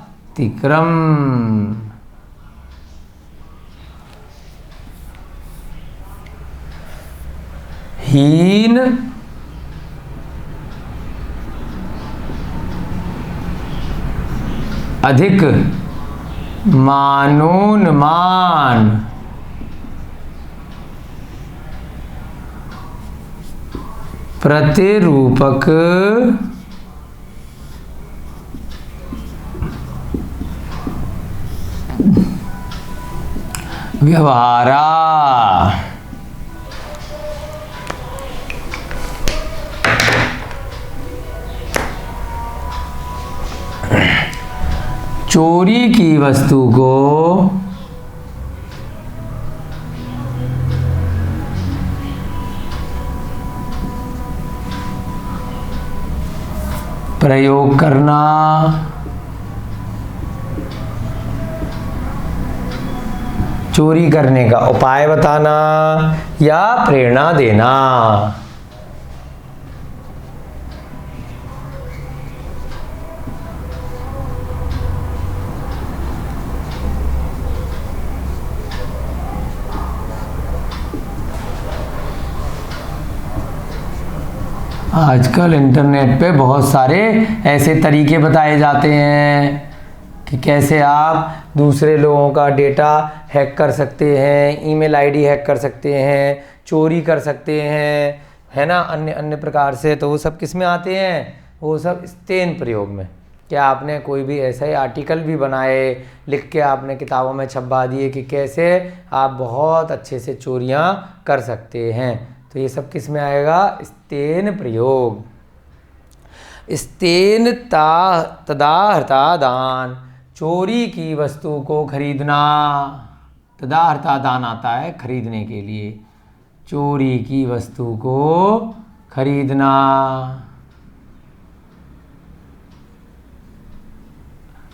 हीन अधिक मानोन्मान प्रतिरूपक व्यवहारा। चोरी की वस्तु को प्रयोग करना, चोरी करने का उपाय बताना या प्रेरणा देना। आजकल इंटरनेट पे बहुत सारे ऐसे तरीके बताए जाते हैं कि कैसे आप दूसरे लोगों का डेटा हैक कर सकते हैं, ईमेल आईडी हैक कर सकते हैं, चोरी कर सकते हैं, है ना, अन्य अन्य प्रकार से। तो वो सब किस में आते हैं? वो सब स्तेन प्रयोग में। क्या आपने कोई भी ऐसे आर्टिकल भी बनाए, लिख के आपने किताबों में छपवा दिए कि कैसे आप बहुत अच्छे से चोरियां कर सकते हैं, तो ये सब किस में आएगा? स्तेन प्रयोग। स्तेन तदाहर्तादान, चोरी की वस्तु को खरीदना। तदाहर्तादान आता है खरीदने के लिए, चोरी की वस्तु को खरीदना।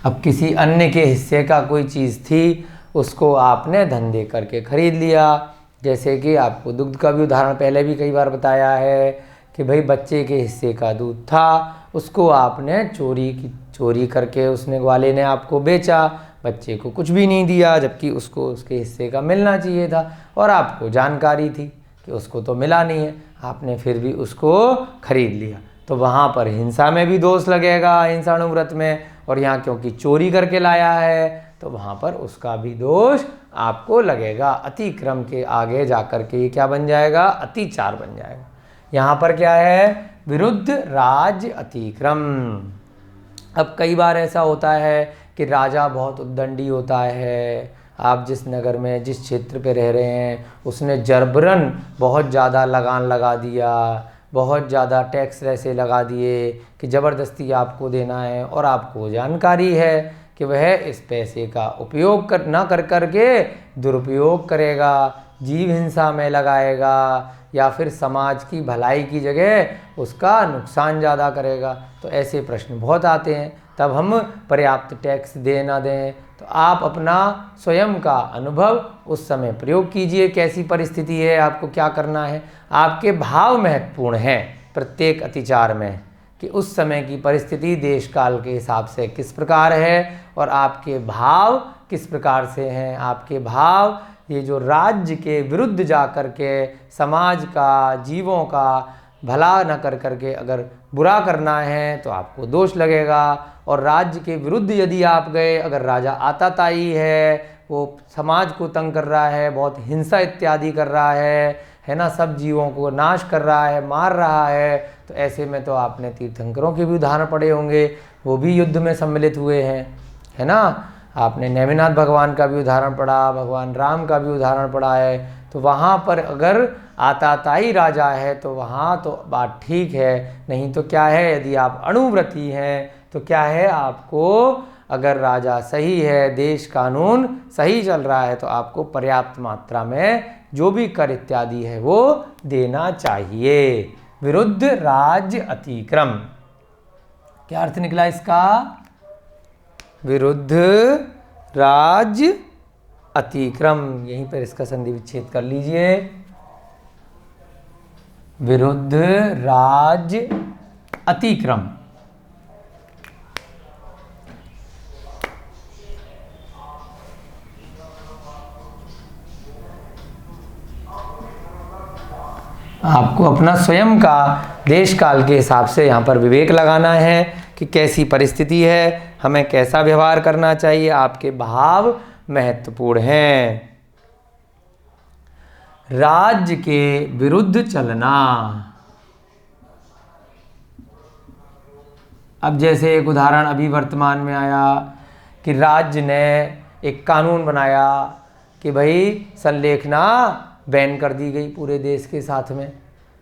अब किसी अन्य के हिस्से का कोई चीज़ थी, उसको आपने धन दे करके खरीद लिया। जैसे कि आपको दूध का भी उदाहरण पहले भी कई बार बताया है कि भाई बच्चे के हिस्से का दूध था, उसको आपने चोरी करके उसने वाले ने आपको बेचा, बच्चे को कुछ भी नहीं दिया, जबकि उसको उसके हिस्से का मिलना चाहिए था और आपको जानकारी थी कि उसको तो मिला नहीं है, आपने फिर भी उसको खरीद लिया। तो वहाँ पर हिंसा में भी दोष लगेगा, हिंसाणुव्रत में, और यहाँ क्योंकि चोरी करके लाया है तो वहाँ पर उसका भी दोष आपको लगेगा। अतिक्रम के आगे जाकर के ये क्या बन जाएगा, अतिचार बन जाएगा। यहाँ पर क्या है, विरुद्ध राज्य अतिक्रम। अब कई बार ऐसा होता है कि राजा बहुत उद्दंडी होता है, आप जिस नगर में जिस क्षेत्र पे रह रहे हैं उसने जबरन बहुत ज़्यादा लगान लगा दिया, बहुत ज़्यादा टैक्स ऐसे लगा दिए कि ज़बरदस्ती आपको देना है, और आपको जानकारी है कि वह इस पैसे का उपयोग ना कर के दुरुपयोग करेगा, जीव हिंसा में लगाएगा, या फिर समाज की भलाई की जगह उसका नुकसान ज़्यादा करेगा। तो ऐसे प्रश्न बहुत आते हैं, तब हम पर्याप्त टैक्स दें ना दें, तो आप अपना स्वयं का अनुभव उस समय प्रयोग कीजिए, कैसी परिस्थिति है, आपको क्या करना है। आपके भाव महत्वपूर्ण हैं प्रत्येक अतिचार में, कि उस समय की परिस्थिति देश काल के हिसाब से किस प्रकार है और आपके भाव किस प्रकार से हैं। आपके भाव ये जो राज्य के विरुद्ध जा कर के समाज का, जीवों का भला न कर करके अगर बुरा करना है तो आपको दोष लगेगा, और राज्य के विरुद्ध यदि आप गए, अगर राजा आताताई है, वो समाज को तंग कर रहा है, बहुत हिंसा इत्यादि कर रहा है ना, सब जीवों को नाश कर रहा है, मार रहा है, तो ऐसे में तो आपने तीर्थंकरों के भी उदाहरण पढ़े होंगे, वो भी युद्ध में सम्मिलित हुए हैं, है ना। आपने नेमिनाथ भगवान का भी उदाहरण पढ़ा, भगवान राम का भी उदाहरण पढ़ा है। तो वहाँ पर अगर आताताई राजा है तो वहाँ तो बात ठीक है, नहीं तो क्या है, यदि आप अणुव्रती हैं तो क्या है, आपको अगर राजा सही है, देश कानून सही चल रहा है, तो आपको पर्याप्त मात्रा में जो भी कर इत्यादि है वो देना चाहिए। विरुद्ध राज्य अतिक्रम, क्या अर्थ निकला इसका, विरुद्ध राज्य अतिक्रम। यहीं पर इसका संधि विच्छेद कर लीजिए, विरुद्ध राज्य अतिक्रम। आपको अपना स्वयं का देश काल के हिसाब से यहाँ पर विवेक लगाना है कि कैसी परिस्थिति है, हमें कैसा व्यवहार करना चाहिए। आपके भाव महत्वपूर्ण हैं। राज्य के विरुद्ध चलना, अब जैसे एक उदाहरण अभी वर्तमान में आया कि राज्य ने एक कानून बनाया कि भाई संलेखना बैन कर दी गई पूरे देश के साथ में।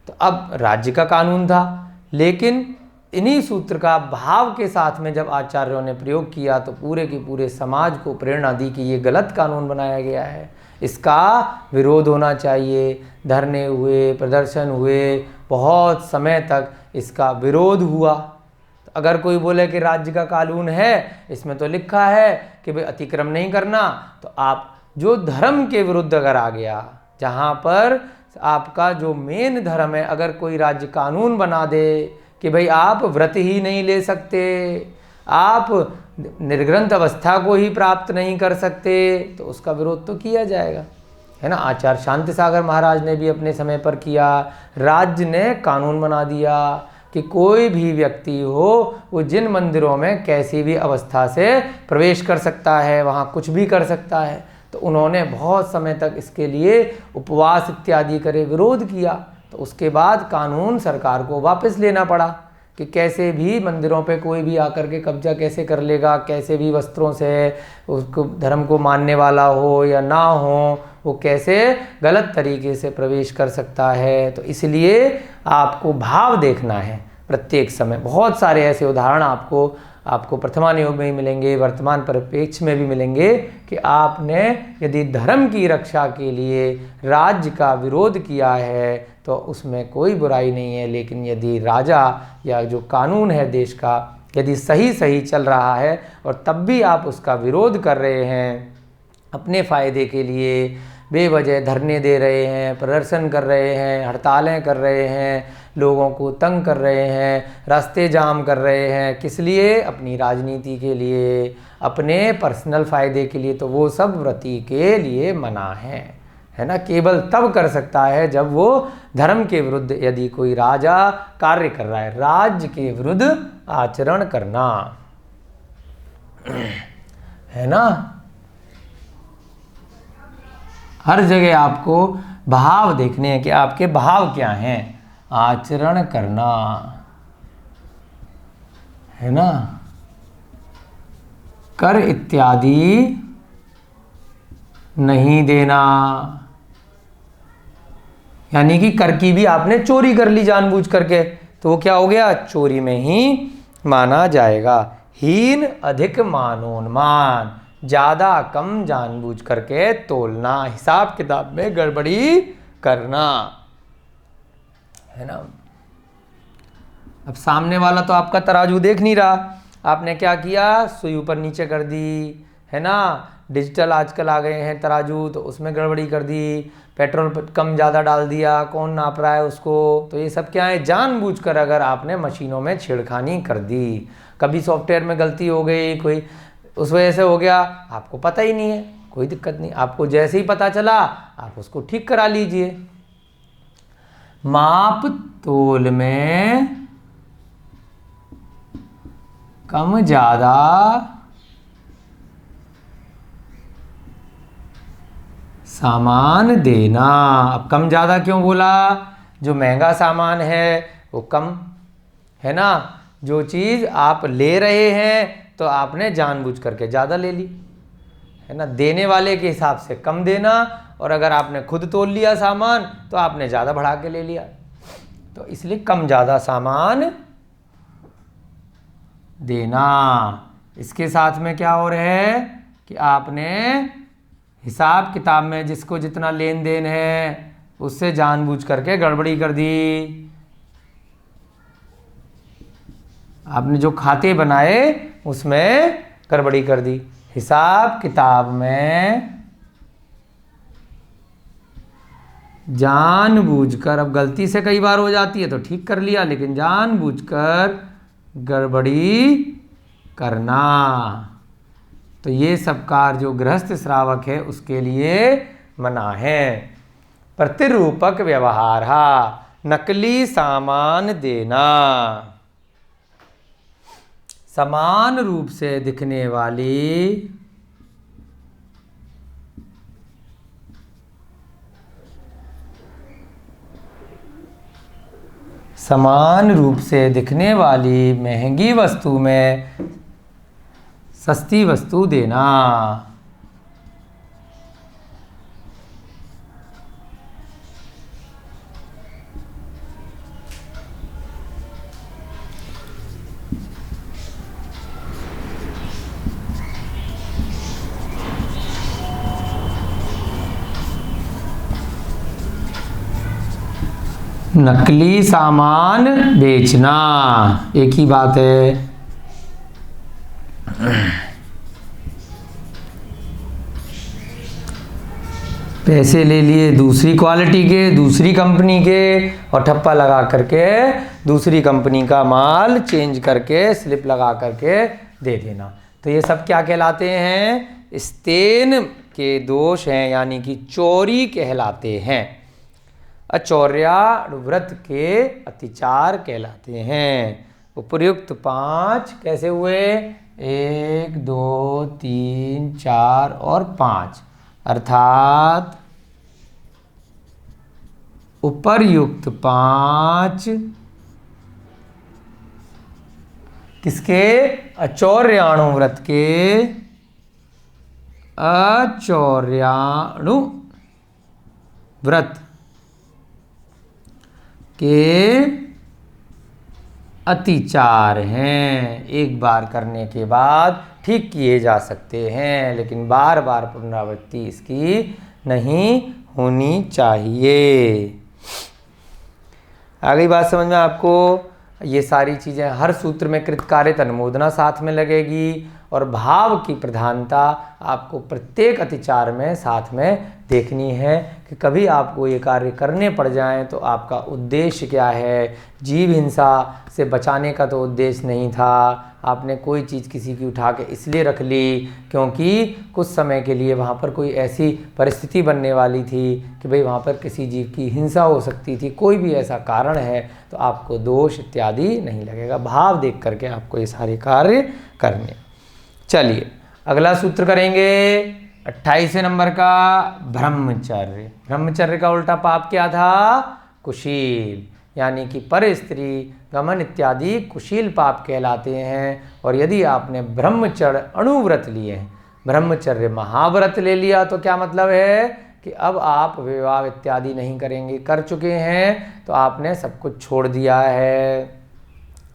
तो अब राज्य का कानून था, लेकिन इन्हीं सूत्र का भाव के साथ में जब आचार्यों ने प्रयोग किया तो पूरे के पूरे समाज को प्रेरणा दी कि ये गलत कानून बनाया गया है, इसका विरोध होना चाहिए। धरने हुए, प्रदर्शन हुए, बहुत समय तक इसका विरोध हुआ। तो अगर कोई बोले कि राज्य का कानून है, इसमें तो लिखा है कि भाई अतिक्रम नहीं करना, तो आप जो धर्म के विरुद्ध अगर आ गया, जहाँ पर आपका जो मेन धर्म है, अगर कोई राज्य कानून बना दे कि भाई आप व्रत ही नहीं ले सकते, आप निर्ग्रंथ अवस्था को ही प्राप्त नहीं कर सकते, तो उसका विरोध तो किया जाएगा, है ना। आचार्य शांति सागर महाराज ने भी अपने समय पर किया। राज्य ने कानून बना दिया कि कोई भी व्यक्ति हो वो जिन मंदिरों में कैसी भी अवस्था से प्रवेश कर सकता है, वहाँ कुछ भी कर सकता है। तो उन्होंने बहुत समय तक इसके लिए उपवास इत्यादि करे, विरोध किया। तो उसके बाद कानून सरकार को वापस लेना पड़ा कि कैसे भी मंदिरों पे कोई भी आकर के कब्जा कैसे कर लेगा, कैसे भी वस्त्रों से उसको धर्म को मानने वाला हो या ना हो, वो कैसे गलत तरीके से प्रवेश कर सकता है। तो इसलिए आपको भाव देखना है प्रत्येक समय। बहुत सारे ऐसे उदाहरण आपको प्रथमानुयोग में ही मिलेंगे, वर्तमान परिप्रेक्ष्य में भी मिलेंगे कि आपने यदि धर्म की रक्षा के लिए राज्य का विरोध किया है तो उसमें कोई बुराई नहीं है। लेकिन यदि राजा या जो कानून है देश का यदि सही चल रहा है और तब भी आप उसका विरोध कर रहे हैं, अपने फ़ायदे के लिए बेवजह धरने दे रहे हैं, प्रदर्शन कर रहे हैं, हड़तालें कर रहे हैं, लोगों को तंग कर रहे हैं, रास्ते जाम कर रहे हैं, किस लिए, अपनी राजनीति के लिए, अपने पर्सनल फ़ायदे के लिए, तो वो सब व्रती के लिए मना है ना। केवल तब कर सकता है जब वो धर्म के विरुद्ध यदि कोई राजा कार्य कर रहा है, राज्य के विरुद्ध आचरण करना, है ना। हर जगह आपको भाव देखने हैं कि आपके भाव क्या हैं। आचरण करना, है ना, कर इत्यादि नहीं देना, यानी कि कर की भी आपने चोरी कर ली जानबूझ करके, तो वो क्या हो गया, चोरी में ही माना जाएगा। हीन अधिक मानोन्मान, ज़्यादा कम जानबूझ करके तोलना, हिसाब किताब में गड़बड़ी करना, है ना। अब सामने वाला तो आपका तराजू देख नहीं रहा, आपने क्या किया, सुई ऊपर नीचे कर दी, है ना। डिजिटल आजकल आ गए हैं तराजू, तो उसमें गड़बड़ी कर दी, पेट्रोल कम ज़्यादा डाल दिया, कौन नाप रहा है उसको। तो ये सब क्या है, जानबूझकर अगर आपने मशीनों में छेड़खानी कर दी, कभी सॉफ्टवेयर में गलती हो गई, कोई उस वजह से हो गया, आपको पता ही नहीं है, कोई दिक्कत नहीं, आपको जैसे ही पता चला आप उसको ठीक करा लीजिए। माप तोल में कम ज़्यादा सामान देना। अब कम ज़्यादा क्यों बोला, जो महंगा सामान है वो कम, है ना, जो चीज़ आप ले रहे हैं तो आपने जानबूझ करके ज़्यादा ले ली, है ना, देने वाले के हिसाब से कम देना, और अगर आपने खुद तोल लिया सामान तो आपने ज़्यादा बढ़ा के ले लिया, तो इसलिए कम ज़्यादा सामान देना। इसके साथ में क्या हो रहा है कि आपने हिसाब किताब में जिसको जितना लेन देन है उससे जानबूझ करके गड़बड़ी कर दी। आपने जो खाते बनाए उसमें गड़बड़ी कर दी। हिसाब किताब में जानबूझकर, अब गलती से कई बार हो जाती है तो ठीक कर लिया, लेकिन जानबूझकर गड़बड़ी करना, तो ये सब कार्य जो गृहस्थ श्रावक है उसके लिए मना है। प्रतिरूपक व्यवहार, नकली सामान देना, समान रूप से दिखने वाली महंगी वस्तु में सस्ती वस्तु देना। नकली सामान बेचना, एक ही बात है। पैसे ले लिए दूसरी क्वालिटी के, दूसरी कंपनी के, और ठप्पा लगा करके दूसरी कंपनी का माल चेंज करके स्लिप लगा करके दे देना। तो ये सब क्या कहलाते हैं, स्तेन के दोष हैं, यानी कि चोरी कहलाते हैं। अचौर्याव्रत के अतिचार कहलाते हैं। उपर्युक्त 5 कैसे हुए, 1 2 3 4 और 5, अर्थात उपर्युक्त 5 किसके, अचौर्याणु व्रत के, अचौर्याणु व्रत के अतिचार हैं। एक बार करने के बाद ठीक किए जा सकते हैं, लेकिन बार बार पुनरावृत्ति इसकी नहीं होनी चाहिए। आ गई बात समझ में आपको। ये सारी चीज़ें हर सूत्र में कृतकार्य अनुमोदना साथ में लगेगी, और भाव की प्रधानता आपको प्रत्येक अतिचार में साथ में देखनी है कि कभी आपको ये कार्य करने पड़ जाएं तो आपका उद्देश्य क्या है। जीव हिंसा से बचाने का तो उद्देश्य नहीं था, आपने कोई चीज़ किसी की उठा के इसलिए रख ली क्योंकि कुछ समय के लिए वहाँ पर कोई ऐसी परिस्थिति बनने वाली थी कि भाई वहाँ पर किसी जीव की हिंसा हो सकती थी, कोई भी ऐसा कारण है तो आपको दोष इत्यादि नहीं लगेगा। भाव देख करके आपको ये सारे कार्य करने। चलिए अगला सूत्र करेंगे, 28वें नंबर का ब्रह्मचर्य। ब्रह्मचर्य का उल्टा पाप क्या था? कुशील, यानी कि पर स्त्री गमन इत्यादि कुशील पाप कहलाते हैं। और यदि आपने ब्रह्मचर्य अणुव्रत लिए हैं, ब्रह्मचर्य महाव्रत ले लिया, तो क्या मतलब है कि अब आप विवाह इत्यादि नहीं करेंगे, कर चुके हैं तो आपने सब कुछ छोड़ दिया है,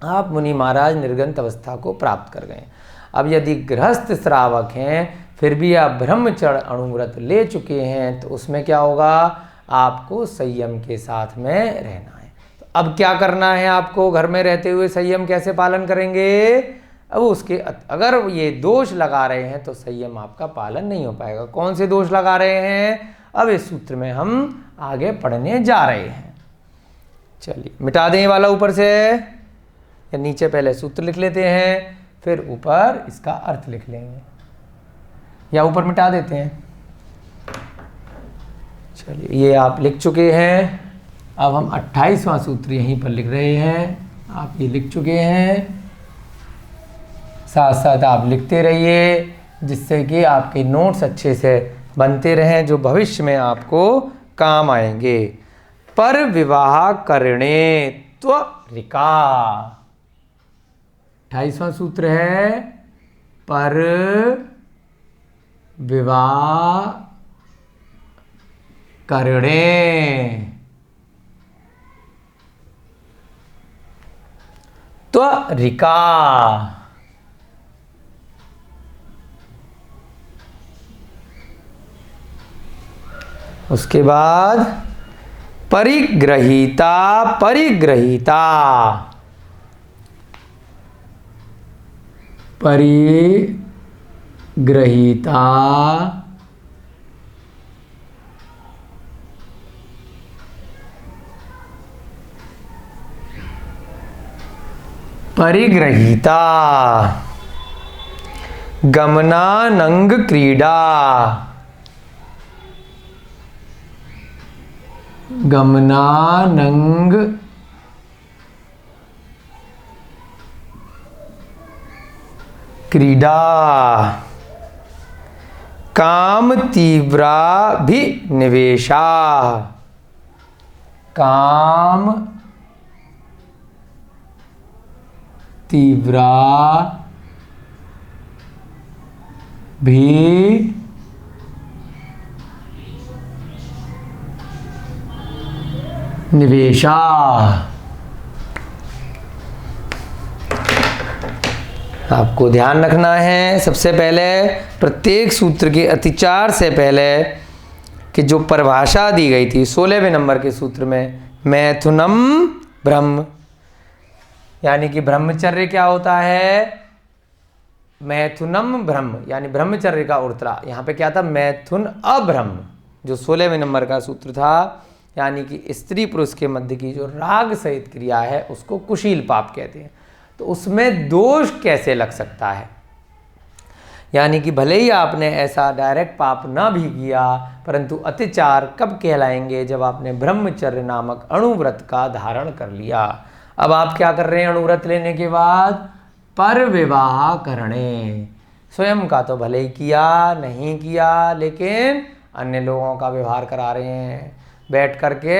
आप मुनि महाराज निर्गंत अवस्था को प्राप्त कर गए। अब यदि गृहस्थ श्रावक हैं फिर भी आप ब्रह्मचर्य अणुव्रत ले चुके हैं तो उसमें क्या होगा? आपको संयम के साथ में रहना है। तो अब क्या करना है आपको? घर में रहते हुए संयम कैसे पालन करेंगे? अब उसके अगर ये दोष लगा रहे हैं तो संयम आपका पालन नहीं हो पाएगा। कौन से दोष लगा रहे हैं? अब इस सूत्र में हम आगे पढ़ने जा रहे हैं। चलिए मिटा दें ये वाला ऊपर से, या नीचे पहले सूत्र लिख लेते हैं फिर ऊपर इसका अर्थ लिख लेंगे, या ऊपर मिटा देते हैं। चलिए ये आप लिख चुके हैं। अब हम 28वां सूत्र यहीं पर लिख रहे हैं। आप ये लिख चुके हैं, साथ साथ आप लिखते रहिए जिससे कि आपके नोट्स अच्छे से बनते रहें जो भविष्य में आपको काम आएंगे। पर विवाह करणे त्वरिका, 28वां सूत्र है पर विवाह करणे त्वरिका। उसके बाद परिग्रहीता, परिग्रहीता, परिग्रहीता परिग्रहीता, गमनानंग क्रीड़ा, गमनानंग क्रीड़ा, काम तीव्राभिनिवेशा, काम तीव्रा भी निवेशा। आपको ध्यान रखना है सबसे पहले प्रत्येक सूत्र के अतिचार से पहले कि जो परिभाषा दी गई थी 16वें नंबर के सूत्र में, मैथुनम ब्रह्म, यानी कि ब्रह्मचर्य क्या होता है? मैथुनम ब्रह्म, यानी ब्रह्मचर्य का उल्टा यहाँ पे क्या था? मैथुन अब्रह्म, जो 16वें नंबर का सूत्र था। यानी कि स्त्री पुरुष के मध्य की जो राग सहित क्रिया है उसको कुशील पाप कहते हैं। तो उसमें दोष कैसे लग सकता है? यानी कि भले ही आपने ऐसा डायरेक्ट पाप ना भी किया, परंतु अतिचार कब कहलाएंगे? जब आपने ब्रह्मचर्य नामक अणुव्रत का धारण कर लिया। अब आप क्या कर रहे हैं? अणुव्रत लेने के बाद पर विवाह करने, स्वयं का तो भले ही किया नहीं किया, लेकिन अन्य लोगों का व्यवहार करा रहे हैं, बैठ करके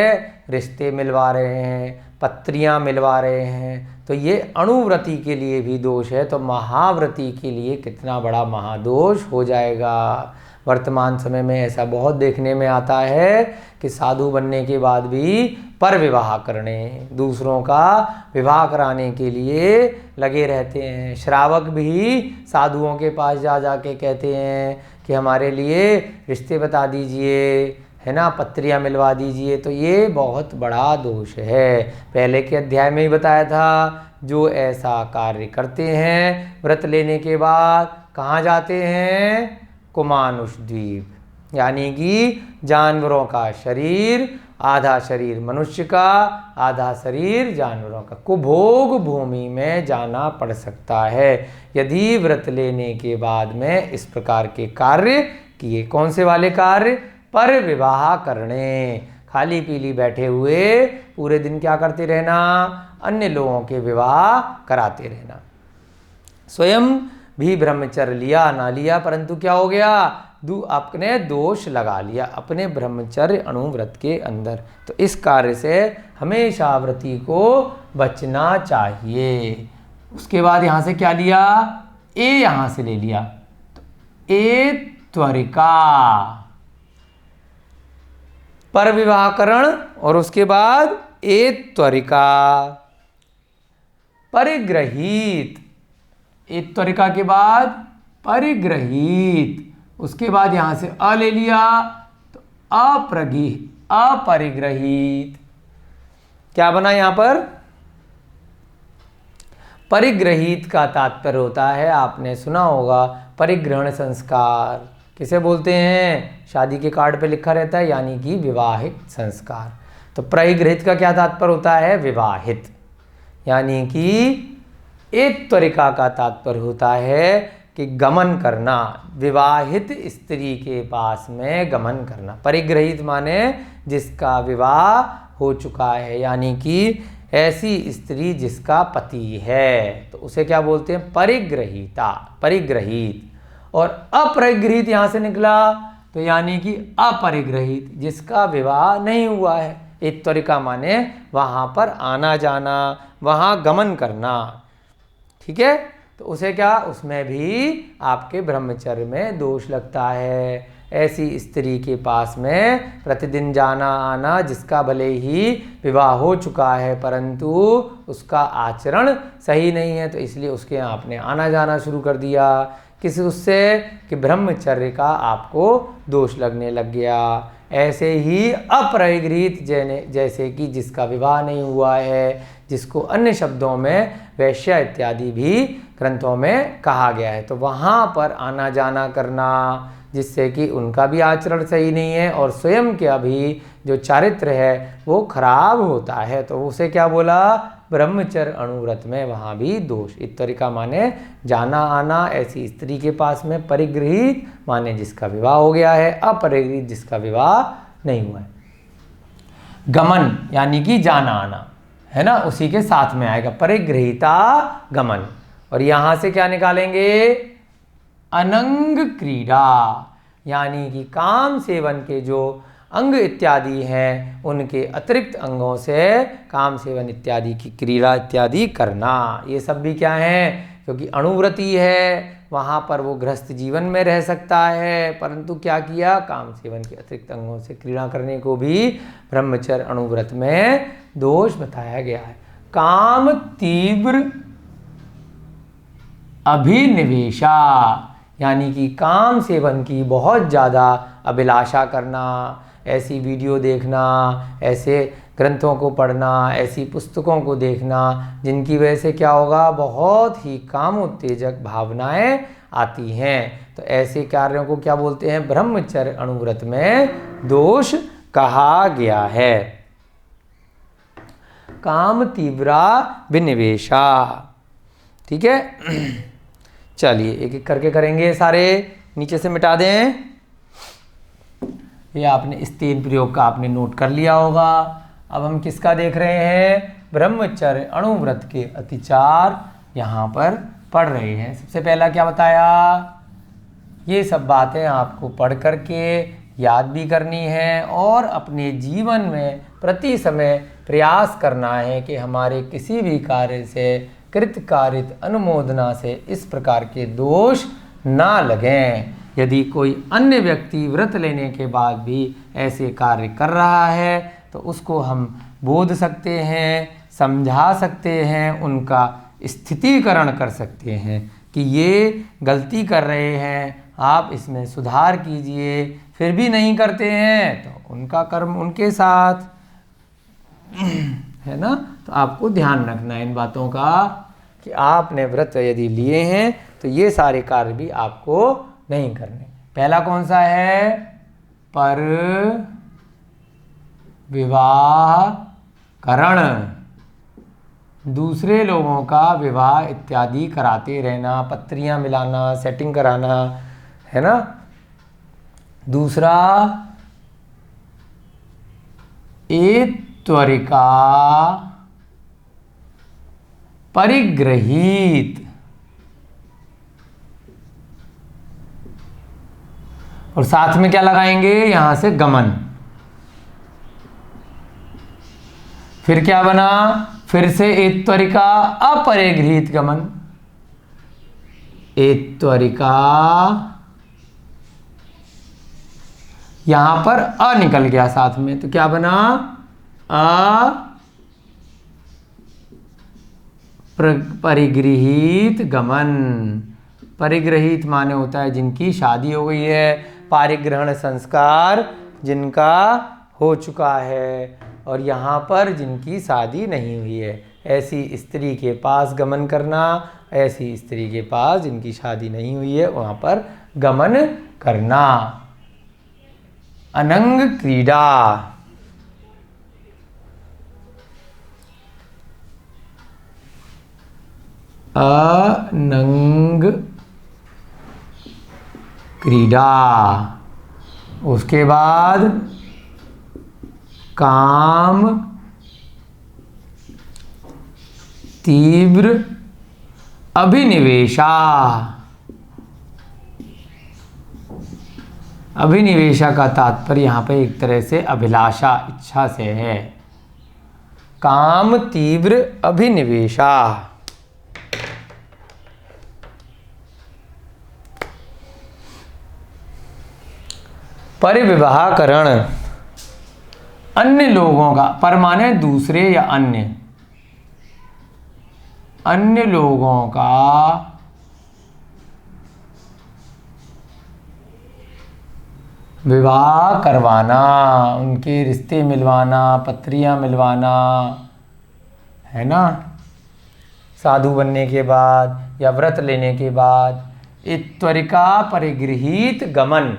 रिश्ते मिलवा रहे हैं, पत्रियां मिलवा रहे हैं। तो ये अणुव्रती के लिए भी दोष है, तो महाव्रती के लिए कितना बड़ा महादोष हो जाएगा। वर्तमान समय में ऐसा बहुत देखने में आता है कि साधु बनने के बाद भी पर विवाह करने, दूसरों का विवाह कराने के लिए लगे रहते हैं। श्रावक भी साधुओं के पास जा जा के कहते हैं कि हमारे लिए रिश्ते बता दीजिए, है ना, पत्रियां मिलवा दीजिए। तो ये बहुत बड़ा दोष है। पहले के अध्याय में ही बताया था, जो ऐसा कार्य करते हैं व्रत लेने के बाद कहाँ जाते हैं? कुमानुष द्वीप, यानी कि जानवरों का शरीर, आधा शरीर मनुष्य का, आधा शरीर जानवरों का, कुभोग भूमि में जाना पड़ सकता है यदि व्रत लेने के बाद में इस प्रकार के कार्य किए। कौन से वाले कार्य? पर विवाह करने, खाली पीली बैठे हुए पूरे दिन क्या करते रहना? अन्य लोगों के विवाह कराते रहना। स्वयं भी ब्रह्मचर्य लिया ना लिया, परंतु क्या हो गया? अपने दोष लगा लिया अपने ब्रह्मचर्य अणुव्रत के अंदर। तो इस कार्य से हमेशा व्रती को बचना चाहिए। उसके बाद यहाँ से क्या लिया, ए यहाँ से ले लिया, तो ए त्वरिका पर विवाहकरण, और उसके बाद ए त्वरिका परिग्रहित, ए त्वरिका के बाद परिग्रहित, उसके बाद यहां से अ ले लिया तो अपरिग्रहित। क्या बना यहां पर, परिग्रहित का तात्पर्य होता है, आपने सुना होगा परिग्रहण संस्कार किसे बोलते हैं, शादी के कार्ड पे लिखा रहता है, यानी कि विवाहित संस्कार। तो परिग्रहित का क्या तात्पर्य होता है, विवाहित, यानी कि एक त्वरिका का तात्पर्य होता है कि गमन करना, विवाहित स्त्री के पास में गमन करना। परिग्रहित माने जिसका विवाह हो चुका है, यानी कि ऐसी स्त्री जिसका पति है, तो उसे क्या बोलते हैं, परिग्रहिता, परिग्रहित। और अपरिग्रहित यहाँ से निकला तो यानी कि अपरिग्रहित, जिसका विवाह नहीं हुआ है। एक त्वरिका माने वहाँ पर आना जाना, वहाँ गमन करना, ठीक है। तो उसे क्या, उसमें भी आपके ब्रह्मचर्य में दोष लगता है। ऐसी स्त्री के पास में प्रतिदिन जाना आना, जिसका भले ही विवाह हो चुका है परंतु उसका आचरण सही नहीं है, तो इसलिए उसके यहाँ आपने आना जाना शुरू कर दिया, किसी उससे कि ब्रह्मचर्य का आपको दोष लगने लग गया। ऐसे ही अपरिग्रहित जैसे कि जिसका विवाह नहीं हुआ है, जिसको अन्य शब्दों में वैश्या इत्यादि भी ग्रंथों में कहा गया है, तो वहाँ पर आना जाना करना, जिससे कि उनका भी आचरण सही नहीं है और स्वयं का भी जो चारित्र है वो खराब होता है, तो उसे क्या बोला, ब्रह्मचर्य अणुव्रत में वहाँ भी दोष। इस तरीका माने जाना आना ऐसी स्त्री के पास में, परिगृहित माने जिसका विवाह हो गया है, अपरिगृहित जिसका विवाह नहीं हुआ है। गमन यानी कि जाना आना है ना, उसी के साथ में आएगा परिगृहिता गमन। और यहाँ से क्या निकालेंगे, अनंग क्रीड़ा, यानी कि काम सेवन के जो अंग इत्यादि हैं उनके अतिरिक्त अंगों से काम सेवन इत्यादि की क्रीड़ा इत्यादि करना। ये सब भी क्या है, क्योंकि अणुव्रती है वहाँ पर वो गृहस्थ जीवन में रह सकता है, परंतु क्या किया, काम सेवन के अतिरिक्त अंगों से क्रीड़ा करने को भी ब्रह्मचर्य अणुव्रत में दोष बताया गया है। काम तीव्र अभिनिवेशा, यानी कि काम सेवन की बहुत ज़्यादा अभिलाषा करना, ऐसी वीडियो देखना, ऐसे ग्रंथों को पढ़ना, ऐसी पुस्तकों को देखना जिनकी वजह से क्या होगा, बहुत ही काम उत्तेजक भावनाएं आती हैं। तो ऐसे कार्यों को क्या बोलते हैं, ब्रह्मचर्य अणुव्रत में दोष कहा गया है। काम तीव्रा विनिवेशा, ठीक है। चलिए एक एक करके करेंगे, सारे नीचे से मिटा दें। ये आपने इस 3 प्रयोग का आपने नोट कर लिया होगा। अब हम किसका देख रहे हैं, ब्रह्मचर्य अणुव्रत के अतिचार यहाँ पर पढ़ रहे हैं। सबसे पहला क्या बताया, ये सब बातें आपको पढ़ करके याद भी करनी है और अपने जीवन में प्रति समय प्रयास करना है कि हमारे किसी भी कार्य से कृतकारित अनुमोदना से इस प्रकार के दोष ना लगें। यदि कोई अन्य व्यक्ति व्रत लेने के बाद भी ऐसे कार्य कर रहा है तो उसको हम बोध सकते हैं, समझा सकते हैं, उनका स्थितीकरण कर सकते हैं कि ये गलती कर रहे हैं, आप इसमें सुधार कीजिए। फिर भी नहीं करते हैं तो उनका कर्म उनके साथ, है ना। तो आपको ध्यान रखना है इन बातों का कि आपने व्रत यदि लिए हैं तो ये सारे कार्य भी आपको नहीं करने। पहला कौन सा है, पर विवाह करण, दूसरे लोगों का विवाह इत्यादि कराते रहना, पत्रियां मिलाना, सेटिंग कराना, है ना। दूसरा त्वरिका परिग्रहित, और साथ में क्या लगाएंगे, यहां से गमन। फिर क्या बना, फिर से एत्वरिका अपरिगृहीत गमन, एत्वरिका, यहां पर अ निकल गया साथ में, तो क्या बना, परिगृहीत गमन। परिगृहीत माने होता है जिनकी शादी हो गई है, पारिग्रहण संस्कार जिनका हो चुका है, और यहाँ पर जिनकी शादी नहीं हुई है, ऐसी स्त्री के पास गमन करना, ऐसी स्त्री के पास जिनकी शादी नहीं हुई है वहाँ पर गमन करना। अनंग क्रीड़ा, अनंग क्रीड़ा, उसके बाद काम तीव्र अभिनिवेशा, अभिनिवेशा का तात्पर्य यहाँ पे एक तरह से अभिलाषा, इच्छा से है। काम तीव्र अभिनिवेशा, परिविवाहकरण, अन्य लोगों का, पर माने दूसरे या अन्य, अन्य लोगों का विवाह करवाना, उनके रिश्ते मिलवाना, पत्रियां मिलवाना, है ना, साधु बनने के बाद या व्रत लेने के बाद। इत्वरिका परिगृहीत गमन,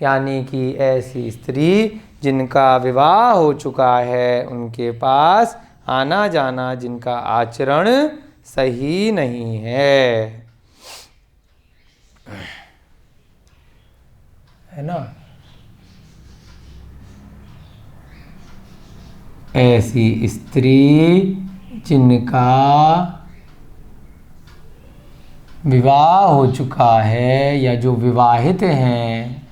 यानी कि ऐसी स्त्री जिनका विवाह हो चुका है उनके पास आना जाना, जिनका आचरण सही नहीं है ना, ऐसी स्त्री जिनका विवाह हो चुका है या जो विवाहित हैं,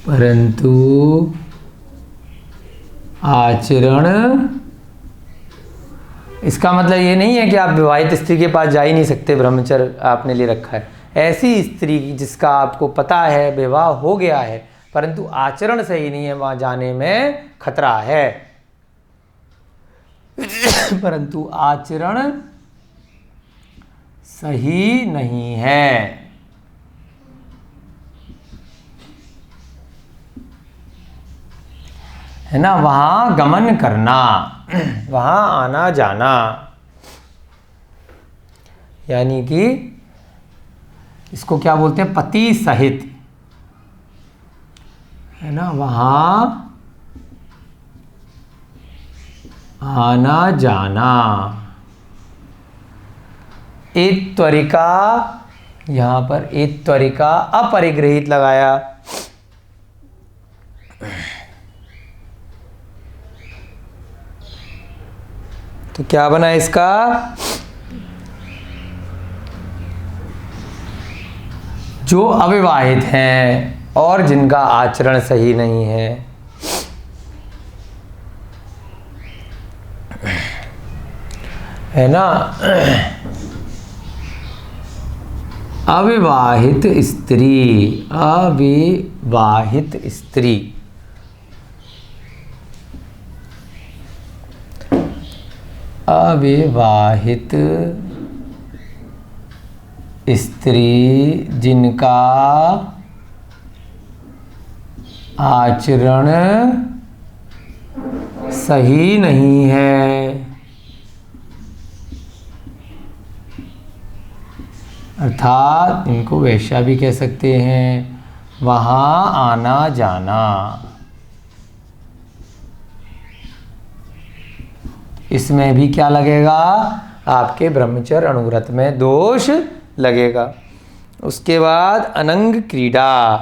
परंतु आचरण, इसका मतलब ये नहीं है कि आप विवाहित स्त्री के पास जा ही नहीं सकते, ब्रह्मचर्य आपने ले रखा है। ऐसी स्त्री जिसका आपको पता है विवाह हो गया है परंतु आचरण सही नहीं है, वहां जाने में खतरा है, परंतु आचरण सही नहीं है ना, वहां गमन करना, वहां आना जाना, यानी कि इसको क्या बोलते हैं, पति सहित, है ना, वहां आना जाना। एत्वरिका, यहां पर एत्वरिका अपरिगृहीत लगाया, तो क्या बना इसका, जो अविवाहित हैं और जिनका आचरण सही नहीं है ना, अविवाहित स्त्री, अविवाहित स्त्री, अविवाहित स्त्री जिनका आचरण सही नहीं है, अर्थात इनको वेश्या भी कह सकते हैं, वहाँ आना जाना, इसमें भी क्या लगेगा, आपके ब्रह्मचर्य अनुव्रत में दोष लगेगा। उसके बाद अनंग क्रीड़ा,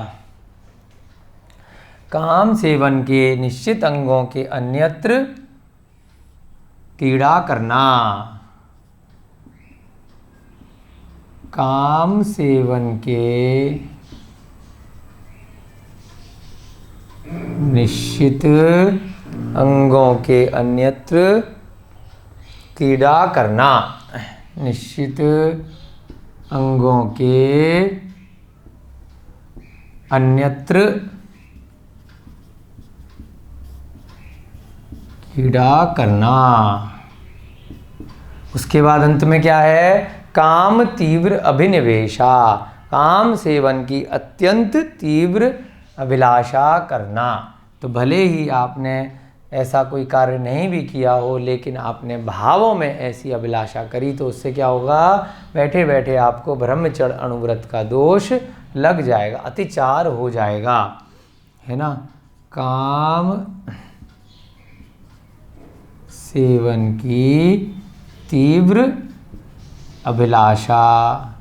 काम सेवन के निश्चित अंगों के अन्यत्र क्रीड़ा करना, काम सेवन के निश्चित अंगों के अन्यत्र क्रीड़ा करना। निश्चित अंगों के अन्यत्र क्रीड़ा करना। उसके बाद अंत में क्या है? काम तीव्र अभिनिवेशा, काम सेवन की अत्यंत तीव्र अभिलाषा करना। तो भले ही आपने ऐसा कोई कार्य नहीं भी किया हो, लेकिन आपने भावों में ऐसी अभिलाषा करी, तो उससे क्या होगा? बैठे बैठे आपको ब्रह्मचर्य अणुव्रत का दोष लग जाएगा, अतिचार हो जाएगा, है ना। काम सेवन की तीव्र अभिलाषा,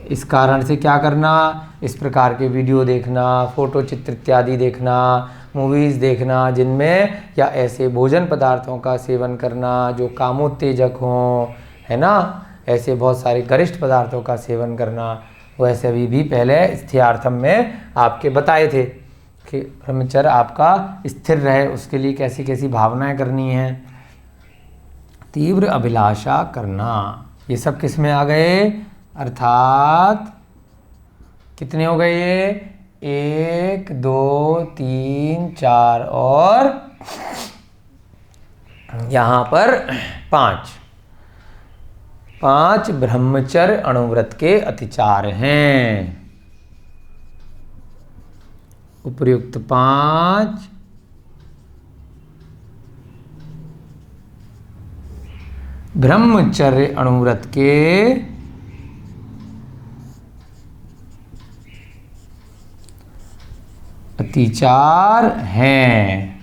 इस कारण से क्या करना? इस प्रकार के वीडियो देखना, फोटो चित्र इत्यादि देखना, मूवीज़ देखना जिनमें, या ऐसे भोजन पदार्थों का सेवन करना जो कामोत्तेजक हों, है ना। ऐसे बहुत सारे गरिष्ठ पदार्थों का सेवन करना। वैसे भी पहले स्थियार्थम में आपके बताए थे कि ब्रह्मचर्य आपका स्थिर रहे, उसके लिए कैसी कैसी भावनाएं करनी हैं। तीव्र अभिलाषा करना, ये सब किस में आ गए? अर्थात कितने हो गए ये? 1 2 3 4 और यहाँ पर 5 ब्रह्मचर्य अणुव्रत के अतिचार हैं। उपर्युक्त 5 ब्रह्मचर्य अणुव्रत के अतिचार हैं।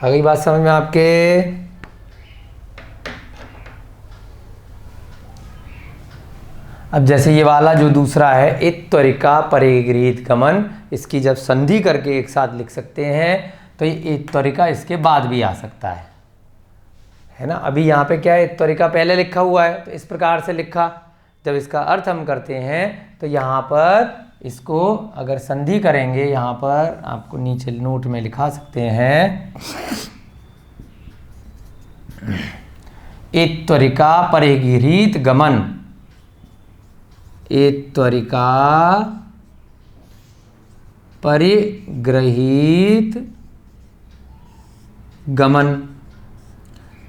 आ गई बात समझ में आपके? अब जैसे ये वाला जो दूसरा है, इत्त्वरिका परिगृहीत गमन, इसकी जब संधि करके एक साथ लिख सकते हैं तो ये इत्त्वरिका इसके बाद भी आ सकता है ना। अभी यहाँ पे क्या है? इत्त्वरिका पहले लिखा हुआ है, तो इस प्रकार से लिखा। जब इसका अर्थ हम करते हैं तो यहाँ पर इसको अगर संधि करेंगे, यहाँ पर आपको नीचे नोट में लिखा सकते हैं, इत्त्वरिका परिगृहीत गमन। इत्त्वरिका परिगृहीत गमन।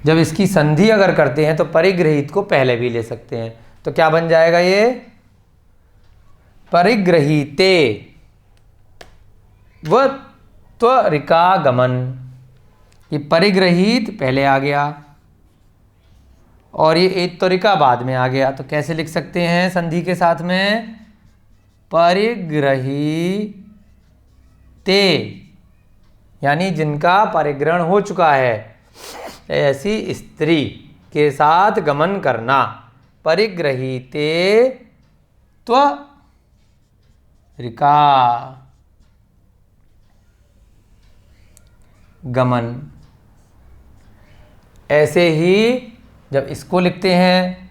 जब इसकी संधि अगर करते हैं तो परिगृहीत को पहले भी ले सकते हैं, तो क्या बन जाएगा ये? परिगृहीते व त्वरिका गमन। ये परिगृहीत पहले आ गया और ये इत्त्वरिका बाद में आ गया, तो कैसे लिख सकते हैं संधि के साथ में? परिगृहीते, यानी जिनका परिग्रहण हो चुका है, ऐसी स्त्री के साथ गमन करना। परिगृहीते त्वरिका गमन। ऐसे ही जब इसको लिखते हैं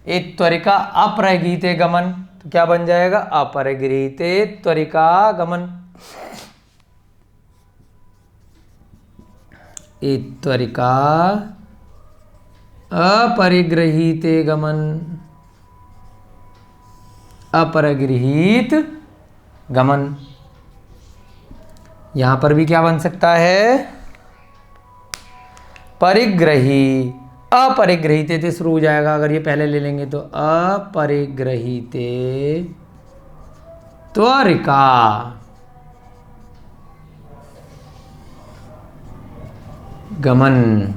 इत्त्वरिका अपरिगृहीते गमन, तो क्या बन जाएगा? अपरिगृहीते त्वरिका गमन। इत्त्वरिका अपरिगृहीते गमन, अपरिगृहीत गमन। यहां पर भी क्या बन सकता है? परिग्रही, अपरिगृहीते से शुरू हो जाएगा, अगर ये पहले ले लेंगे तो अपरिगृहीते त्वरिका गमन।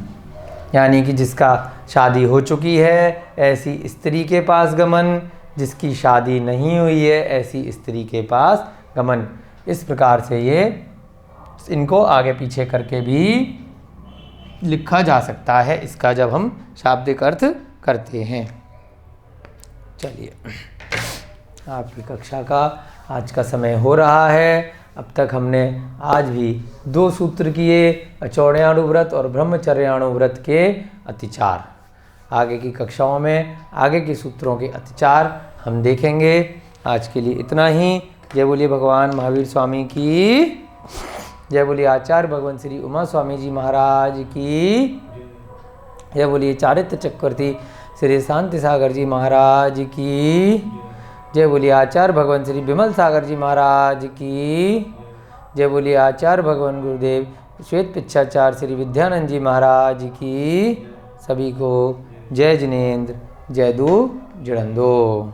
यानी कि जिसका शादी हो चुकी है ऐसी स्त्री के पास गमन, जिसकी शादी नहीं हुई है ऐसी स्त्री के पास गमन। इस प्रकार से ये इनको आगे पीछे करके भी लिखा जा सकता है, इसका जब हम शाब्दिक अर्थ करते हैं। चलिए, आपकी कक्षा का आज का समय हो रहा है। अब तक हमने आज भी 2 सूत्र किए, अचौड़याणु व्रत और ब्रह्मचर्याणु व्रत के अतिचार। आगे की कक्षाओं में आगे के सूत्रों के अतिचार हम देखेंगे। आज के लिए इतना ही। जय बोलिए भगवान महावीर स्वामी की, जय बोलिए आचार्य भगवान श्री उमा स्वामी जी महाराज की, जय बोलिए चारित्र चक्रवर्ती श्री शांति सागर जी महाराज की, जय बोलिए आचार्य भगवान श्री विमल सागर जी महाराज की, जय बोलिए आचार्य भगवान गुरुदेव श्वेत पिच्छाचार्य श्री विद्यानंद जी महाराज की। सभी को जय जिनेन्द्र, जय दू जड़ंदो।